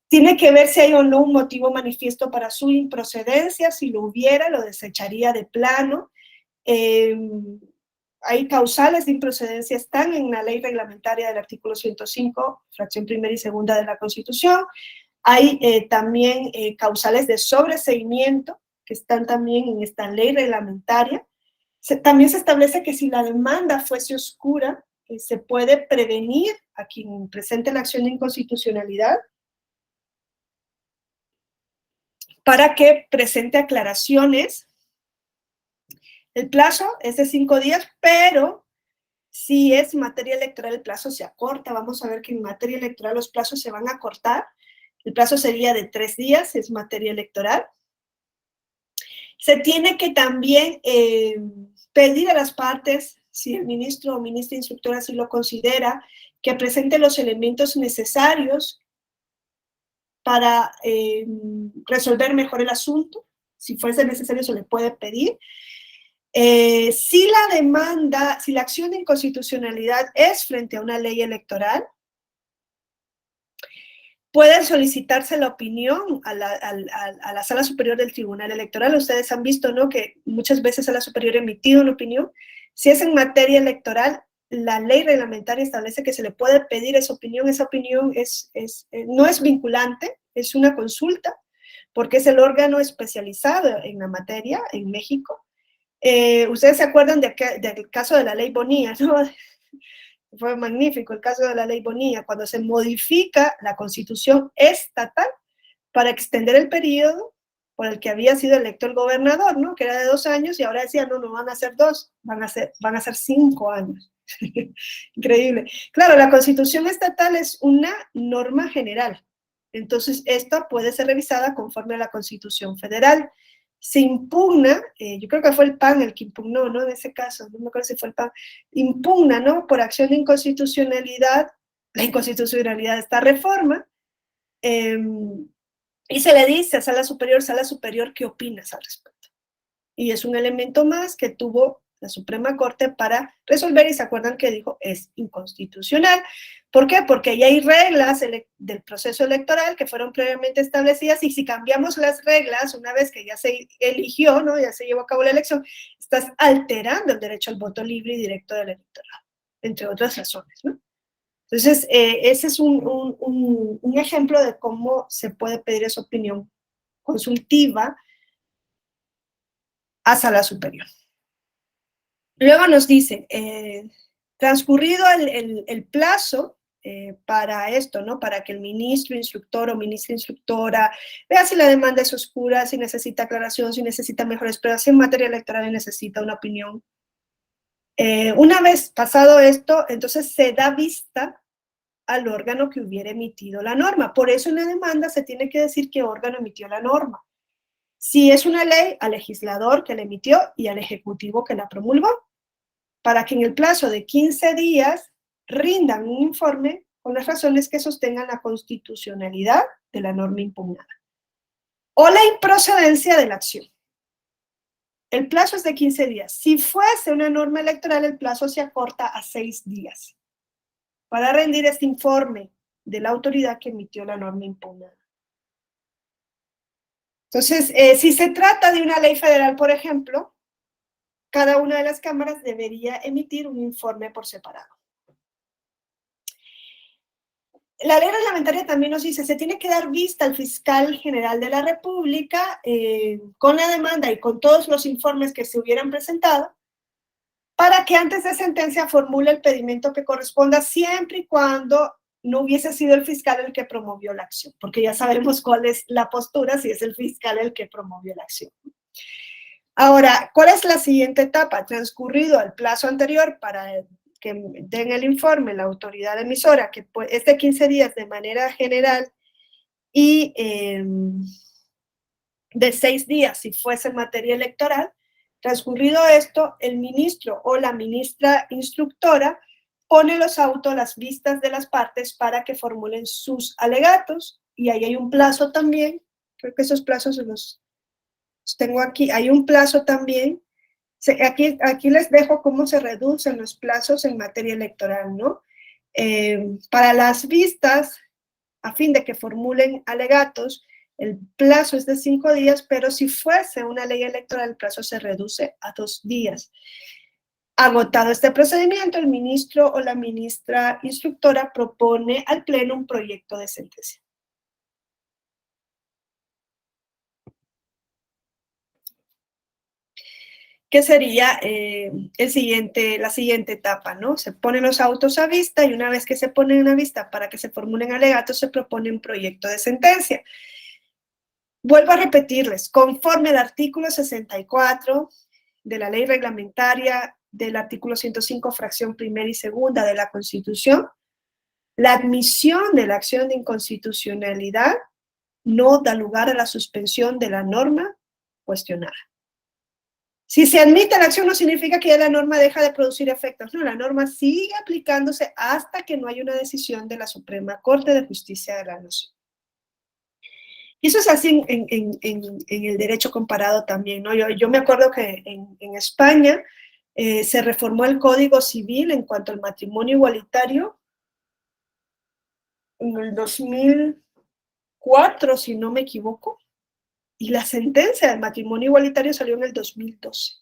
tiene que ver si hay o no un motivo manifiesto para su improcedencia. Si lo hubiera, lo desecharía de plano. Hay causales de improcedencia, están en la ley reglamentaria del artículo 105, fracción primera y segunda de la Constitución. Hay también causales de sobreseimiento, que están también en esta ley reglamentaria. También se establece que si la demanda fuese oscura, se puede prevenir a quien presente la acción de inconstitucionalidad para que presente aclaraciones. El plazo es de 5 días, pero si es materia electoral, el plazo se acorta. Vamos a ver que en materia electoral los plazos se van a acortar. El plazo sería de 3 días, es materia electoral. Se tiene que también pedir a las partes, si el ministro o ministra instructora así lo considera, que presente los elementos necesarios para resolver mejor el asunto. Si fuese necesario, se le puede pedir. Si la demanda, si la acción de inconstitucionalidad es frente a una ley electoral, puede solicitarse la opinión a la Sala Superior del Tribunal Electoral. Ustedes han visto, ¿no?, que muchas veces Sala Superior ha emitido una opinión. Si es en materia electoral, la ley reglamentaria establece que se le puede pedir esa opinión. Esa opinión no es vinculante, es una consulta, porque es el órgano especializado en la materia en México. Ustedes se acuerdan del caso de la ley Bonilla, ¿no? Fue magnífico el caso de la ley Bonilla, cuando se modifica la Constitución estatal para extender el periodo por el que había sido electo el gobernador, ¿no?, que era de 2 años, y ahora decía, no van a ser 2, van a ser 5 años. Increíble. Claro, la Constitución estatal es una norma general, entonces esta puede ser revisada conforme a la Constitución federal. Se impugna, yo creo que fue el PAN el que impugnó, ¿no?, en ese caso, no me acuerdo si fue el PAN, impugna, ¿no?, por acción de inconstitucionalidad, la inconstitucionalidad de esta reforma, y se le dice a Sala Superior, ¿qué opinas al respecto? Y es un elemento más que tuvo la Suprema Corte para resolver, y se acuerdan que dijo, es inconstitucional. ¿Por qué? Porque ya hay reglas del proceso electoral que fueron previamente establecidas, y si cambiamos las reglas, una vez que ya se eligió, ¿no?, ya se llevó a cabo la elección, estás alterando el derecho al voto libre y directo del electorado, entre otras razones, ¿no? Entonces, ese es un ejemplo de cómo se puede pedir esa opinión consultiva a Sala Superior. Luego nos dice, transcurrido el plazo para esto, ¿no?, para que el ministro instructor o ministra instructora vea si la demanda es oscura, si necesita aclaración, si necesita mejores pruebas, si en materia electoral y necesita una opinión. Una vez pasado esto, entonces se da vista al órgano que hubiera emitido la norma. Por eso en la demanda se tiene que decir qué órgano emitió la norma. Si es una ley, al legislador que la emitió y al ejecutivo que la promulgó, para que en el plazo de 15 días rindan un informe con las razones que sostengan la constitucionalidad de la norma impugnada o la improcedencia de la acción. El plazo es de 15 días. Si fuese una norma electoral, el plazo se acorta a 6 días para rendir este informe de la autoridad que emitió la norma impugnada. Entonces, si se trata de una ley federal, por ejemplo, cada una de las cámaras debería emitir un informe por separado. La ley reglamentaria también nos dice, se tiene que dar vista al fiscal general de la República con la demanda y con todos los informes que se hubieran presentado, para que antes de sentencia formule el pedimento que corresponda, siempre y cuando no hubiese sido el fiscal el que promovió la acción, porque ya sabemos cuál es la postura si es el fiscal el que promovió la acción. Ahora, ¿cuál es la siguiente etapa? Transcurrido el plazo anterior para que den el informe la autoridad emisora, que es de 15 días de manera general, y de 6 días si fuese materia electoral. Transcurrido esto, el ministro o la ministra instructora pone los autos, las vistas de las partes para que formulen sus alegatos, y ahí hay un plazo también, creo que esos plazos los tengo aquí, hay un plazo también. Aquí les dejo cómo se reducen los plazos en materia electoral, ¿no? Para las vistas, a fin de que formulen alegatos, el plazo es de 5 días, pero si fuese una ley electoral, el plazo se reduce a 2 días. Agotado este procedimiento, el ministro o la ministra instructora propone al Pleno un proyecto de sentencia. ¿Qué sería la siguiente etapa, ¿no? Se ponen los autos a vista, y una vez que se ponen a vista para que se formulen alegatos, se propone un proyecto de sentencia. Vuelvo a repetirles, conforme al artículo 64 de la ley reglamentaria del artículo 105, fracción primera y segunda de la Constitución, la admisión de la acción de inconstitucionalidad no da lugar a la suspensión de la norma cuestionada. Si se admite la acción no significa que ya la norma deja de producir efectos, no, la norma sigue aplicándose hasta que no haya una decisión de la Suprema Corte de Justicia de la Nación. Y eso es así en el derecho comparado también, ¿no? Yo me acuerdo que en España se reformó el Código Civil en cuanto al matrimonio igualitario en el 2004, si no me equivoco, y la sentencia del matrimonio igualitario salió en el 2012.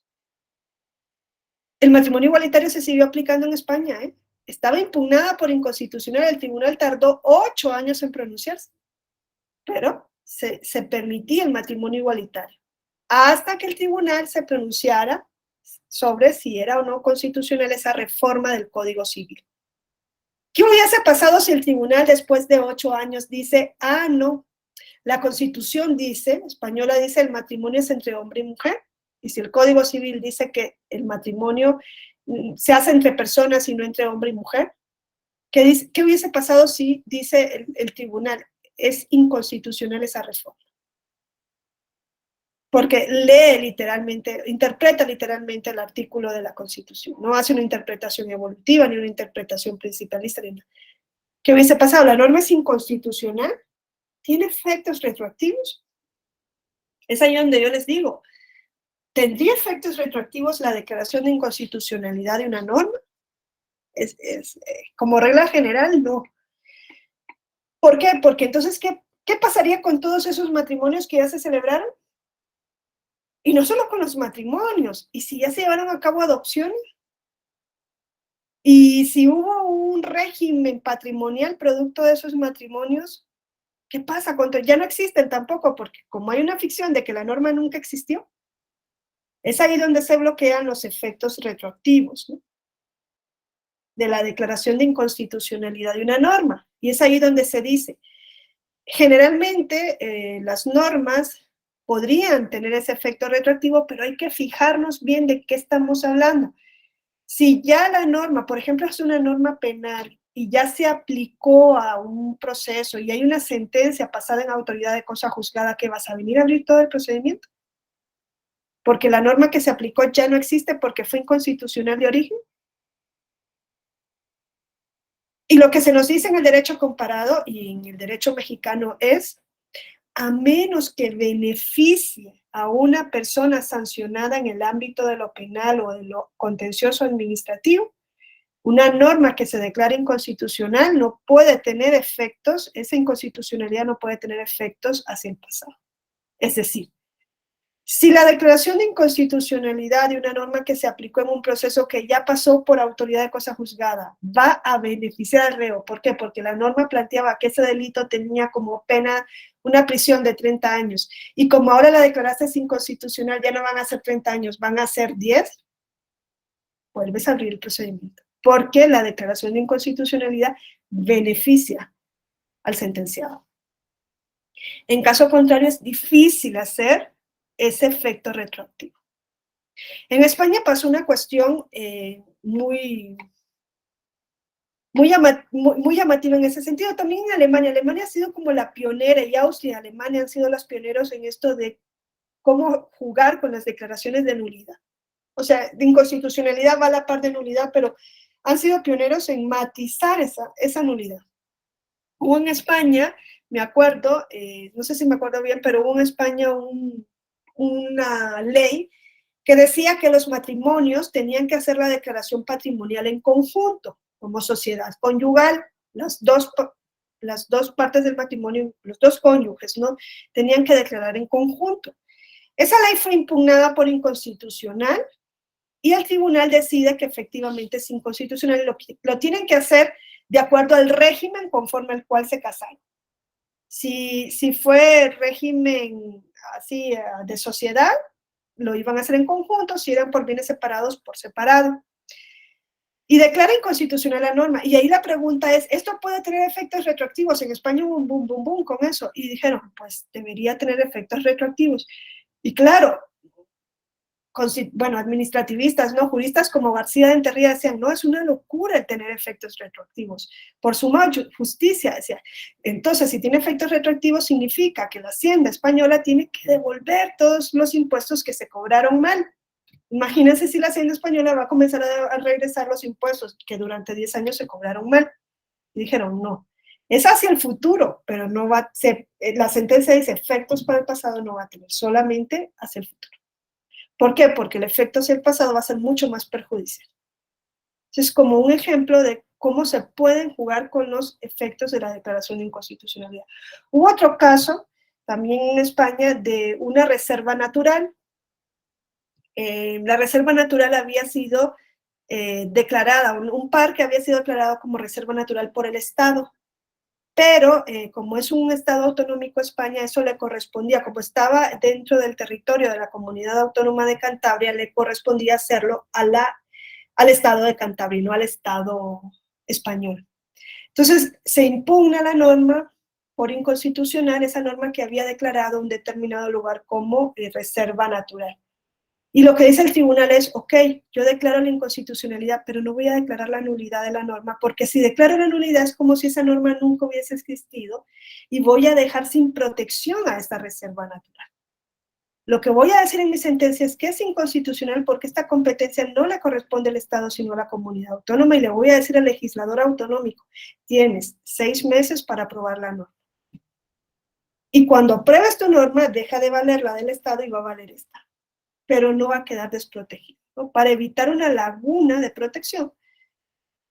El matrimonio igualitario se siguió aplicando en España, ¿eh? Estaba impugnada por inconstitucional, el tribunal tardó 8 años en pronunciarse, pero se permitía el matrimonio igualitario, hasta que el tribunal se pronunciara sobre si era o no constitucional esa reforma del Código Civil. ¿Qué hubiese pasado si el tribunal después de 8 años dice, no, la Constitución dice, española dice, el matrimonio es entre hombre y mujer, y si el Código Civil dice que el matrimonio se hace entre personas y no entre hombre y mujer? ¿Qué hubiese pasado si dice el tribunal, es inconstitucional esa reforma? Porque lee literalmente, interpreta literalmente el artículo de la Constitución, no hace una interpretación evolutiva ni una interpretación principalista. ¿Qué hubiese pasado? La norma es inconstitucional, tiene efectos retroactivos. Es ahí donde yo les digo, ¿tendría efectos retroactivos la declaración de inconstitucionalidad de una norma? Como regla general, no. ¿Por qué? Porque entonces, ¿qué pasaría con todos esos matrimonios que ya se celebraron? Y no solo con los matrimonios, ¿y si ya se llevaron a cabo adopciones? Y si hubo un régimen patrimonial producto de esos matrimonios, ¿qué pasa? Cuando ya no existen tampoco, porque como hay una ficción de que la norma nunca existió, es ahí donde se bloquean los efectos retroactivos, ¿no?, de la declaración de inconstitucionalidad de una norma. Y es ahí donde se dice, generalmente las normas podrían tener ese efecto retroactivo, pero hay que fijarnos bien de qué estamos hablando. Si ya la norma, por ejemplo, es una norma penal y ya se aplicó a un proceso y hay una sentencia pasada en autoridad de cosa juzgada, ¿qué vas a venir a abrir todo el procedimiento? Porque la norma que se aplicó ya no existe porque fue inconstitucional de origen. Y lo que se nos dice en el derecho comparado y en el derecho mexicano es, a menos que beneficie a una persona sancionada en el ámbito de lo penal o de lo contencioso administrativo, una norma que se declare inconstitucional no puede tener efectos, esa inconstitucionalidad no puede tener efectos hacia el pasado. Es decir, si la declaración de inconstitucionalidad de una norma que se aplicó en un proceso que ya pasó por autoridad de cosa juzgada va a beneficiar al reo, ¿por qué? Porque la norma planteaba que ese delito tenía como pena una prisión de 30 años, y como ahora la declaraste inconstitucional, ya no van a ser 30 años, van a ser 10, vuelves a abrir el procedimiento, porque la declaración de inconstitucionalidad beneficia al sentenciado. En caso contrario, es difícil hacer ese efecto retroactivo. En España pasó una cuestión muy llamativa en ese sentido. También en Alemania. Alemania ha sido como la pionera, y Austria y Alemania han sido los pioneros en esto de cómo jugar con las declaraciones de nulidad. O sea, de inconstitucionalidad va a la par de nulidad, pero han sido pioneros en matizar esa nulidad. Hubo en España, me acuerdo, no sé si me acuerdo bien, pero hubo en España una ley que decía que los matrimonios tenían que hacer la declaración patrimonial en conjunto, como sociedad conyugal, las dos partes del matrimonio, los dos cónyuges, ¿no?, tenían que declarar en conjunto. Esa ley fue impugnada por inconstitucional y el tribunal decide que efectivamente es inconstitucional y lo tienen que hacer de acuerdo al régimen conforme al cual se casaron. Si fue régimen así de sociedad, lo iban a hacer en conjunto, si eran por bienes separados, por separado. y declara inconstitucional la norma. Y ahí la pregunta es, ¿esto puede tener efectos retroactivos? En España hubo un boom, boom, boom con eso. Y dijeron, pues debería tener efectos retroactivos. Y claro, bueno, administrativistas, ¿no? Juristas como García de Enterría decían, no, es una locura el tener efectos retroactivos. Por suma justicia, decía. Entonces, si tiene efectos retroactivos, significa que la Hacienda española tiene que devolver todos los impuestos que se cobraron mal. Imagínense si la Hacienda española va a comenzar a regresar los impuestos que durante 10 años se cobraron mal. Y dijeron, no, es hacia el futuro, pero no va a ser, la sentencia dice efectos para el pasado no va a tener, solamente hacia el futuro. ¿Por qué? Porque el efecto hacia el pasado va a ser mucho más perjudicial. Es como un ejemplo de cómo se pueden jugar con los efectos de la declaración de inconstitucionalidad. Hubo otro caso, también en España, de una reserva natural. La reserva natural había sido declarada, un parque había sido declarado como reserva natural por el Estado, pero como es un Estado autonómico España, eso le correspondía, como estaba dentro del territorio de la Comunidad Autónoma de Cantabria, le correspondía hacerlo al Estado de Cantabria, no al Estado español. Entonces, se impugna la norma por inconstitucional, esa norma que había declarado un determinado lugar como reserva natural. Y lo que dice el tribunal es, ok, yo declaro la inconstitucionalidad, pero no voy a declarar la nulidad de la norma, porque si declaro la nulidad es como si esa norma nunca hubiese existido y voy a dejar sin protección a esta reserva natural. Lo que voy a decir en mi sentencia es que es inconstitucional porque esta competencia no le corresponde al Estado, sino a la comunidad autónoma, y le voy a decir al legislador autonómico, tienes 6 meses para aprobar la norma. Y cuando apruebes tu norma, deja de valer la del Estado y va a valer esta, pero no va a quedar desprotegido, ¿no? Para evitar una laguna de protección,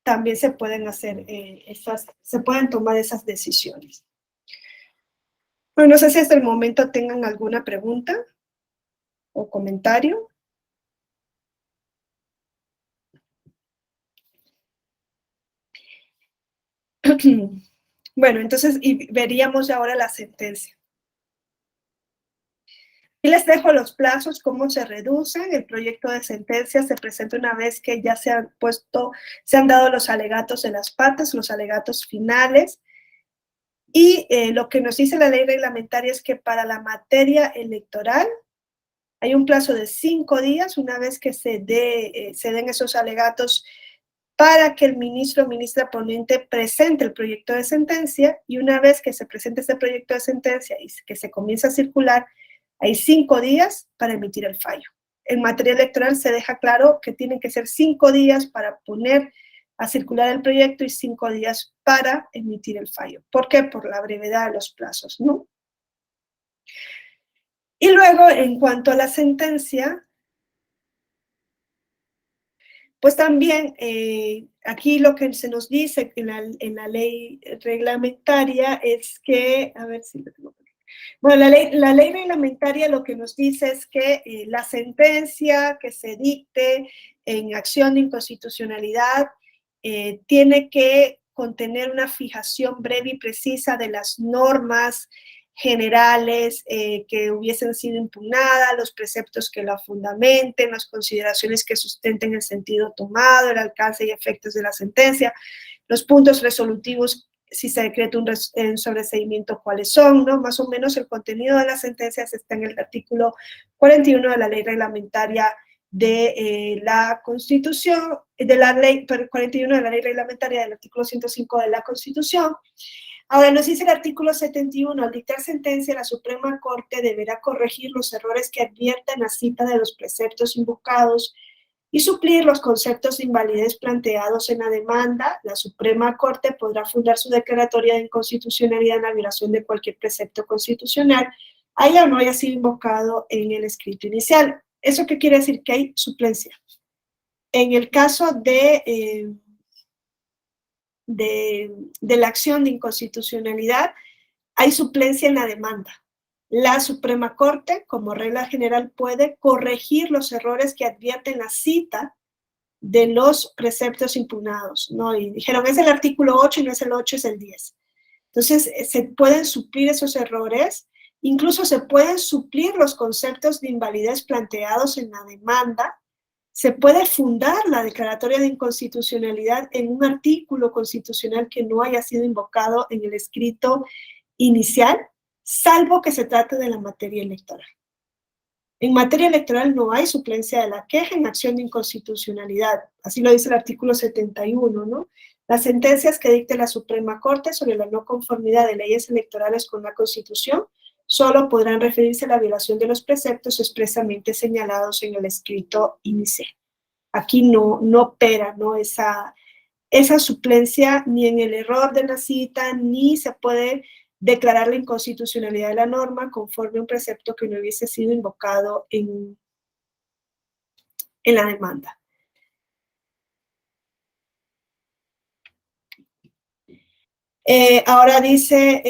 también se pueden hacer se pueden tomar esas decisiones. Bueno, no sé si hasta el momento tengan alguna pregunta o comentario. Bueno, entonces veríamos ahora la sentencia. Y les dejo los plazos, cómo se reducen. El proyecto de sentencia se presenta una vez que ya se han dado los alegatos de las partes, los alegatos finales. Y lo que nos dice la ley reglamentaria es que para la materia electoral hay un plazo de 5 días, una vez que se den esos alegatos, para que el ministro o ministra ponente presente el proyecto de sentencia, y una vez que se presente este proyecto de sentencia y que se comienza a circular, hay 5 días para emitir el fallo. En materia electoral se deja claro que tienen que ser 5 días para poner a circular el proyecto y 5 días para emitir el fallo. ¿Por qué? Por la brevedad de los plazos, ¿no? Y luego, en cuanto a la sentencia, pues también aquí lo que se nos dice en la ley reglamentaria es que, a ver si lo tengo por aquí. Bueno, la ley reglamentaria lo que nos dice es que la sentencia que se dicte en acción de inconstitucionalidad tiene que contener una fijación breve y precisa de las normas generales que hubiesen sido impugnadas, los preceptos que la fundamenten, las consideraciones que sustenten el sentido tomado, el alcance y efectos de la sentencia, los puntos resolutivos, si se decreta un sobreseimiento, cuáles son, ¿no? Más o menos el contenido de las sentencias está en el artículo 41 de la ley reglamentaria de la Constitución, de la ley 41 de la ley reglamentaria del artículo 105 de la Constitución. Ahora nos dice el artículo 71, al dictar sentencia, la Suprema Corte deberá corregir los errores que adviertan a cita de los preceptos invocados y suplir los conceptos de invalidez planteados en la demanda. La Suprema Corte podrá fundar su declaratoria de inconstitucionalidad en la violación de cualquier precepto constitucional, haya o no haya sido invocado en el escrito inicial. ¿Eso qué quiere decir? Que hay suplencia. En el caso de la acción de inconstitucionalidad, hay suplencia en la demanda. La Suprema Corte, como regla general, puede corregir los errores que advierten la cita de los preceptos impugnados, ¿no? Y dijeron, es el artículo 8 y no es el 8, es el 10. Entonces, se pueden suplir esos errores, incluso se pueden suplir los conceptos de invalidez planteados en la demanda, se puede fundar la declaratoria de inconstitucionalidad en un artículo constitucional que no haya sido invocado en el escrito inicial, salvo que se trate de la materia electoral. En materia electoral no hay suplencia de la queja en acción de inconstitucionalidad, así lo dice el artículo 71, ¿no? Las sentencias que dicte la Suprema Corte sobre la no conformidad de leyes electorales con la Constitución solo podrán referirse a la violación de los preceptos expresamente señalados en el escrito inicial. Aquí no opera, ¿no? esa suplencia ni en el error de la cita, ni se puede declarar la inconstitucionalidad de la norma conforme a un precepto que no hubiese sido invocado en la demanda. Ahora dice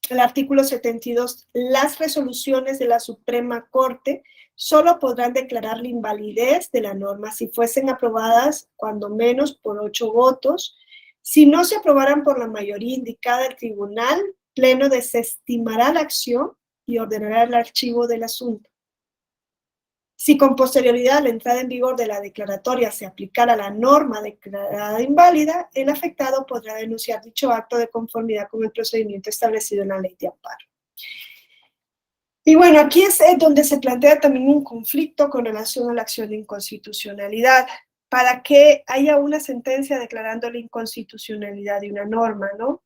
el artículo 72, las resoluciones de la Suprema Corte solo podrán declarar la invalidez de la norma si fuesen aprobadas cuando menos por 8 votos. Si no se aprobaran por la mayoría indicada, el tribunal pleno desestimará la acción y ordenará el archivo del asunto. Si con posterioridad a la entrada en vigor de la declaratoria se aplicara la norma declarada inválida, el afectado podrá denunciar dicho acto de conformidad con el procedimiento establecido en la ley de amparo. Y bueno, aquí es donde se plantea también un conflicto con relación a la acción de inconstitucionalidad. Para que haya una sentencia declarando la inconstitucionalidad de una norma, ¿no?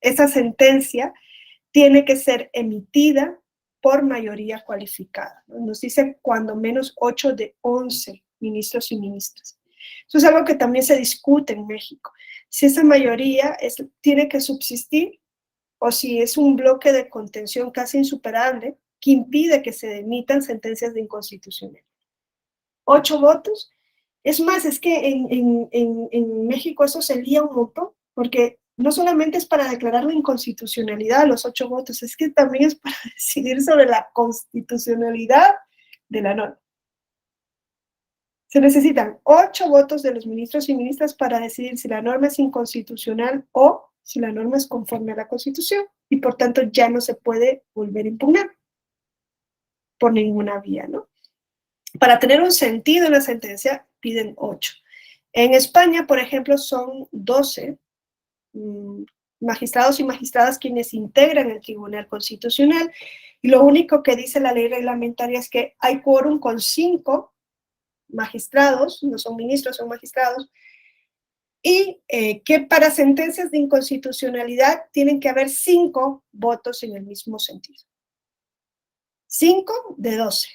Esa sentencia tiene que ser emitida por mayoría cualificada, ¿no? Nos dice cuando menos 8 de 11 ministros y ministras. Eso es algo que también se discute en México. Si esa mayoría tiene que subsistir o si es un bloque de contención casi insuperable que impide que se emitan sentencias de inconstitucionalidad. 8 votos. Es más, es que en México eso se lía un montón, porque no solamente es para declarar la inconstitucionalidad, los 8 votos, es que también es para decidir sobre la constitucionalidad de la norma. Se necesitan 8 votos de los ministros y ministras para decidir si la norma es inconstitucional o si la norma es conforme a la Constitución, y por tanto ya no se puede volver a impugnar por ninguna vía, ¿no? Para tener un sentido en la sentencia, piden 8. En España, por ejemplo, son 12 magistrados y magistradas quienes integran el Tribunal Constitucional, y lo único que dice la ley reglamentaria es que hay quórum con 5 magistrados, no son ministros, son magistrados, y que para sentencias de inconstitucionalidad tienen que haber 5 votos en el mismo sentido. 5 de 12.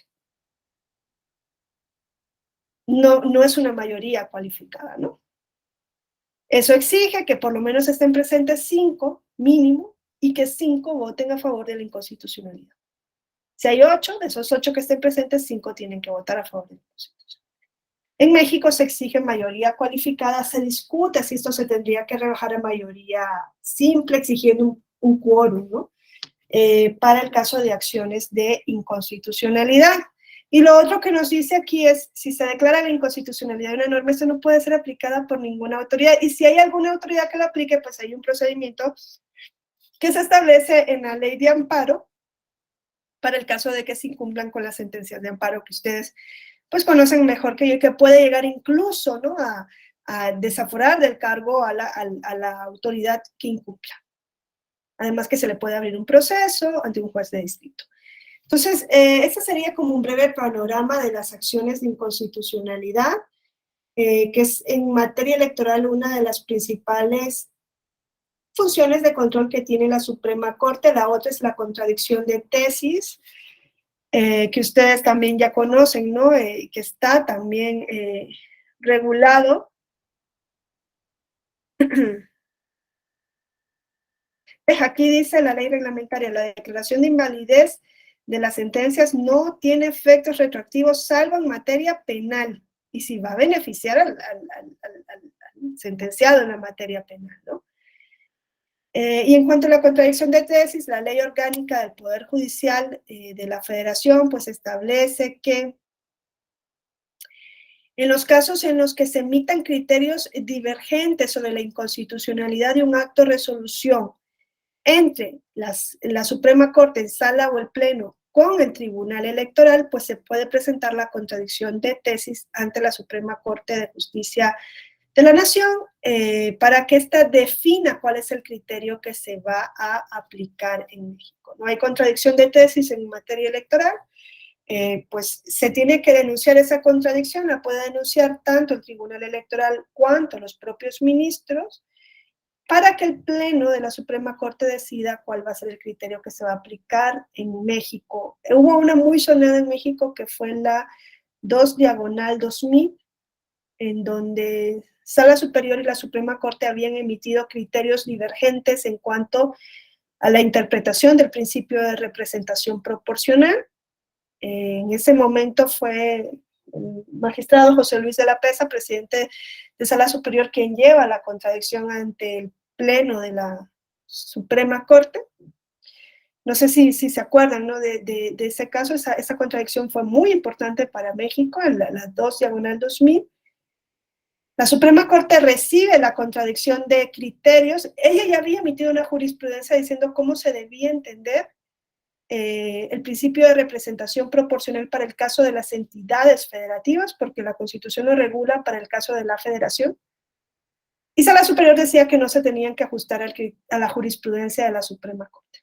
No es una mayoría cualificada, ¿no? Eso exige que por lo menos estén presentes 5 mínimo y que 5 voten a favor de la inconstitucionalidad. Si hay 8, de esos 8 que estén presentes, 5 tienen que votar a favor de la inconstitucionalidad. En México se exige mayoría cualificada, se discute si esto se tendría que rebajar a mayoría simple, exigiendo un quórum, ¿no? Para el caso de acciones de inconstitucionalidad. Y lo otro que nos dice aquí es, si se declara la inconstitucionalidad de una norma, esto no puede ser aplicada por ninguna autoridad. Y si hay alguna autoridad que lo aplique, pues hay un procedimiento que se establece en la ley de amparo para el caso de que se incumplan con las sentencias de amparo que ustedes pues conocen mejor que yo, que puede llegar incluso, ¿no?, a desaforar del cargo a la autoridad que incumpla. Además que se le puede abrir un proceso ante un juez de distrito. Entonces, ese sería como un breve panorama de las acciones de inconstitucionalidad, que es en materia electoral una de las principales funciones de control que tiene la Suprema Corte. La otra es la contradicción de tesis, que ustedes también ya conocen, ¿no? Que está también regulado. Aquí dice la ley reglamentaria, la declaración de invalidez de las sentencias no tiene efectos retroactivos salvo en materia penal, y si va a beneficiar al sentenciado en la materia penal, ¿no? Y en cuanto a la contradicción de tesis, la ley orgánica del Poder Judicial de la Federación pues establece que en los casos en los que se emitan criterios divergentes sobre la inconstitucionalidad de un acto de resolución entre la Suprema Corte en sala o el Pleno con el Tribunal Electoral, pues se puede presentar la contradicción de tesis ante la Suprema Corte de Justicia de la Nación para que ésta defina cuál es el criterio que se va a aplicar en México. No hay contradicción de tesis en materia electoral, pues se tiene que denunciar esa contradicción, la puede denunciar tanto el Tribunal Electoral cuanto los propios ministros, para que el Pleno de la Suprema Corte decida cuál va a ser el criterio que se va a aplicar en México. Hubo una muy sonada en México que fue en la 2/2000, en donde Sala Superior y la Suprema Corte habían emitido criterios divergentes en cuanto a la interpretación del principio de representación proporcional. En ese momento fue el magistrado José Luis de la Pesa, presidente de Sala Superior, quien lleva la contradicción ante el Pleno de la Suprema Corte. No sé si se acuerdan, ¿no? de ese caso. Esa contradicción fue muy importante para México, en la 2/2000. La Suprema Corte recibe la contradicción de criterios. Ella ya había emitido una jurisprudencia diciendo cómo se debía entender el principio de representación proporcional para el caso de las entidades federativas, porque la Constitución lo regula para el caso de la federación. Y Sala Superior decía que no se tenían que ajustar a la jurisprudencia de la Suprema Corte.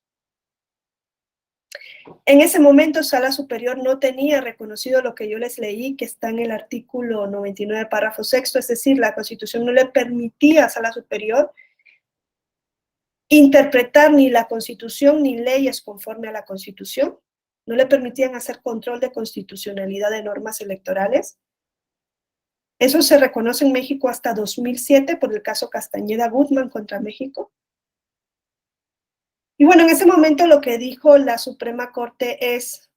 En ese momento, Sala Superior no tenía reconocido lo que yo les leí, que está en el artículo 99, párrafo 6, es decir, la Constitución no le permitía a Sala Superior interpretar ni la Constitución ni leyes conforme a la Constitución, no le permitían hacer control de constitucionalidad de normas electorales. Eso se reconoce en México hasta 2007 por el caso Castañeda-Guzmán contra México. Y bueno, en ese momento lo que dijo la Suprema Corte es,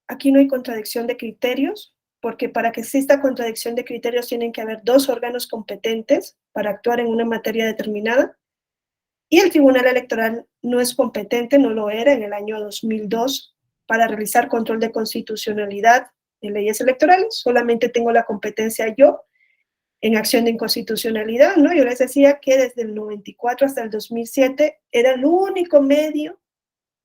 aquí no hay contradicción de criterios, porque para que exista contradicción de criterios tienen que haber dos órganos competentes para actuar en una materia determinada. Y el Tribunal Electoral no es competente, no lo era en el año 2002 para realizar control de constitucionalidad en leyes electorales. Solamente tengo la competencia yo en acción de inconstitucionalidad, ¿no? Yo les decía que desde el 94 hasta el 2007 era el único medio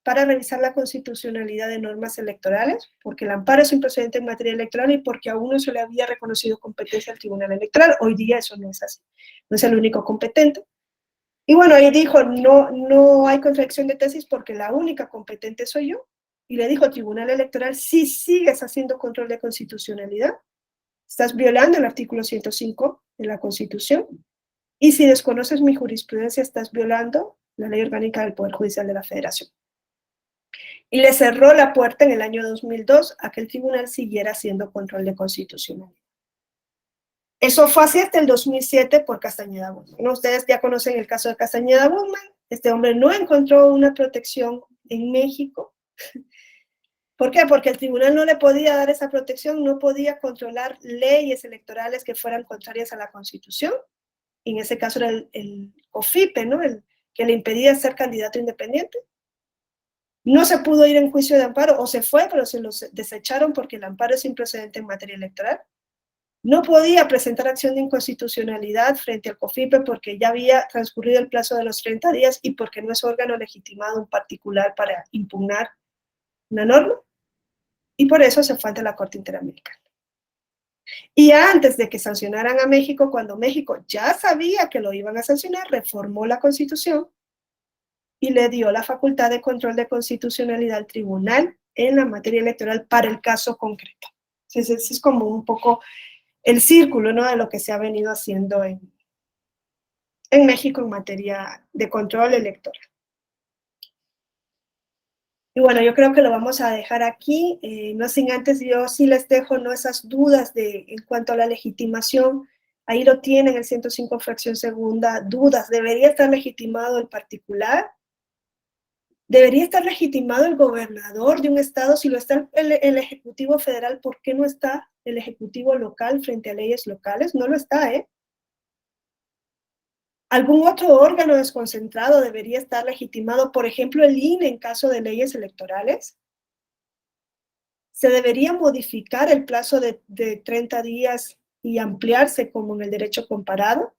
para revisar la constitucionalidad de normas electorales, porque el amparo es improcedente en materia electoral y porque aún no se le había reconocido competencia al Tribunal Electoral. Hoy día eso no es así, no es el único competente. Y bueno, ahí dijo, no hay contradicción de tesis porque la única competente soy yo. Y le dijo, Tribunal Electoral, si sigues haciendo control de constitucionalidad, estás violando el artículo 105 de la Constitución. Y si desconoces mi jurisprudencia, estás violando la Ley Orgánica del Poder Judicial de la Federación. Y le cerró la puerta en el año 2002 a que el tribunal siguiera haciendo control de constitucionalidad. Eso fue así hasta el 2007 por Castañeda-Guzmán. Ustedes ya conocen el caso de Castañeda-Guzmán. Este hombre no encontró una protección en México. ¿Por qué? Porque el tribunal no le podía dar esa protección, no podía controlar leyes electorales que fueran contrarias a la Constitución. Y en ese caso era el COFIPE, ¿no? El que le impedía ser candidato independiente. No se pudo ir en juicio de amparo, o se fue, pero se los desecharon porque el amparo es improcedente en materia electoral. No podía presentar acción de inconstitucionalidad frente al COFIPE porque ya había transcurrido el plazo de los 30 días y porque no es órgano legitimado en particular para impugnar una norma. Y por eso se fue ante la Corte Interamericana. Y antes de que sancionaran a México, cuando México ya sabía que lo iban a sancionar, reformó la Constitución y le dio la facultad de control de constitucionalidad al tribunal en la materia electoral para el caso concreto. Entonces, ese es como un poco el círculo, ¿no?, de lo que se ha venido haciendo en México en materia de control electoral. Y bueno, yo creo que lo vamos a dejar aquí, no sin antes yo sí les dejo, ¿no?, esas dudas en cuanto a la legitimación. Ahí lo tienen, el 105 fracción segunda, dudas. ¿Debería estar legitimado el particular? ¿Debería estar legitimado el gobernador de un estado? Si lo está el Ejecutivo Federal, ¿por qué no está el Ejecutivo local frente a leyes locales? No lo está, ¿eh? ¿Algún otro órgano desconcentrado debería estar legitimado? Por ejemplo, el INE en caso de leyes electorales. ¿Se debería modificar el plazo de 30 días y ampliarse como en el derecho comparado?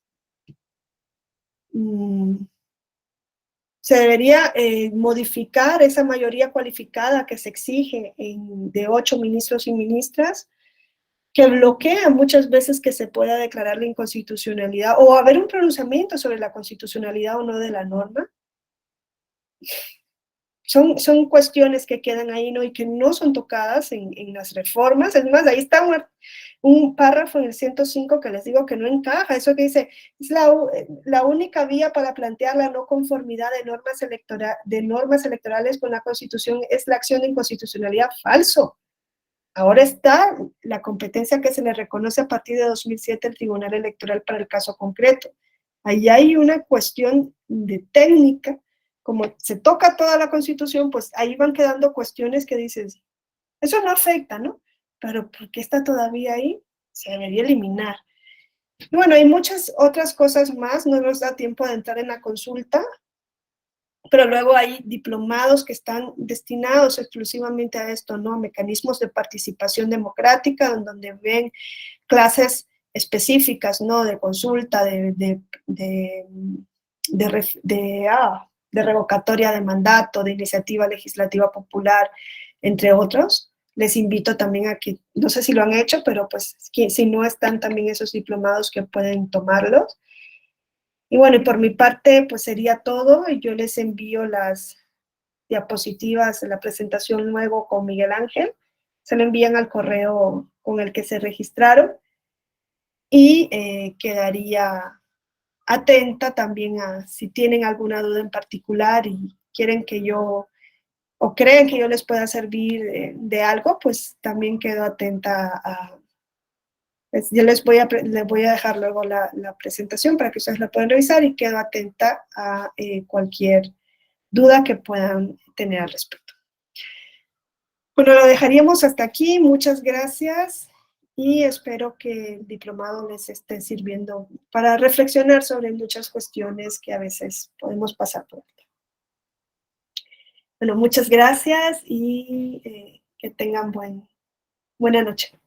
Se debería modificar esa mayoría cualificada que se exige de 8 ministros y ministras, que bloquea muchas veces que se pueda declarar la inconstitucionalidad o haber un pronunciamiento sobre la constitucionalidad o no de la norma. Son cuestiones que quedan ahí, ¿no? Y que no son tocadas en las reformas. Es más, ahí está un párrafo en el 105 que les digo que no encaja. Eso que dice, es la única vía para plantear la no conformidad de normas electorales con la Constitución es la acción de inconstitucionalidad. Falso. Ahora está la competencia que se le reconoce a partir de 2007 al Tribunal Electoral para el caso concreto. Ahí hay una cuestión de técnica. Como se toca toda la Constitución, pues ahí van quedando cuestiones que dices, eso no afecta, ¿no? Pero ¿por qué está todavía ahí? Se debería eliminar. Y bueno, hay muchas otras cosas más, no nos da tiempo de entrar en la consulta, pero luego hay diplomados que están destinados exclusivamente a esto, ¿no? Mecanismos de participación democrática, donde ven clases específicas, ¿no? De consulta, de revocatoria de mandato, de iniciativa legislativa popular, entre otros. Les invito también a que, no sé si lo han hecho, pero pues si no están también esos diplomados que pueden tomarlos. Y bueno, y por mi parte, pues sería todo. Yo les envío las diapositivas de la presentación luego con Miguel Ángel. Se lo envían al correo con el que se registraron. Y quedaría atenta también a si tienen alguna duda en particular y quieren que yo, o creen que yo les pueda servir de algo, pues también quedo atenta a, pues yo les voy a dejar luego la presentación para que ustedes la puedan revisar y quedo atenta a cualquier duda que puedan tener al respecto. Bueno, lo dejaríamos hasta aquí. Muchas gracias. Y espero que el diplomado les esté sirviendo para reflexionar sobre muchas cuestiones que a veces podemos pasar por alto. Bueno, muchas gracias y que tengan buena noche.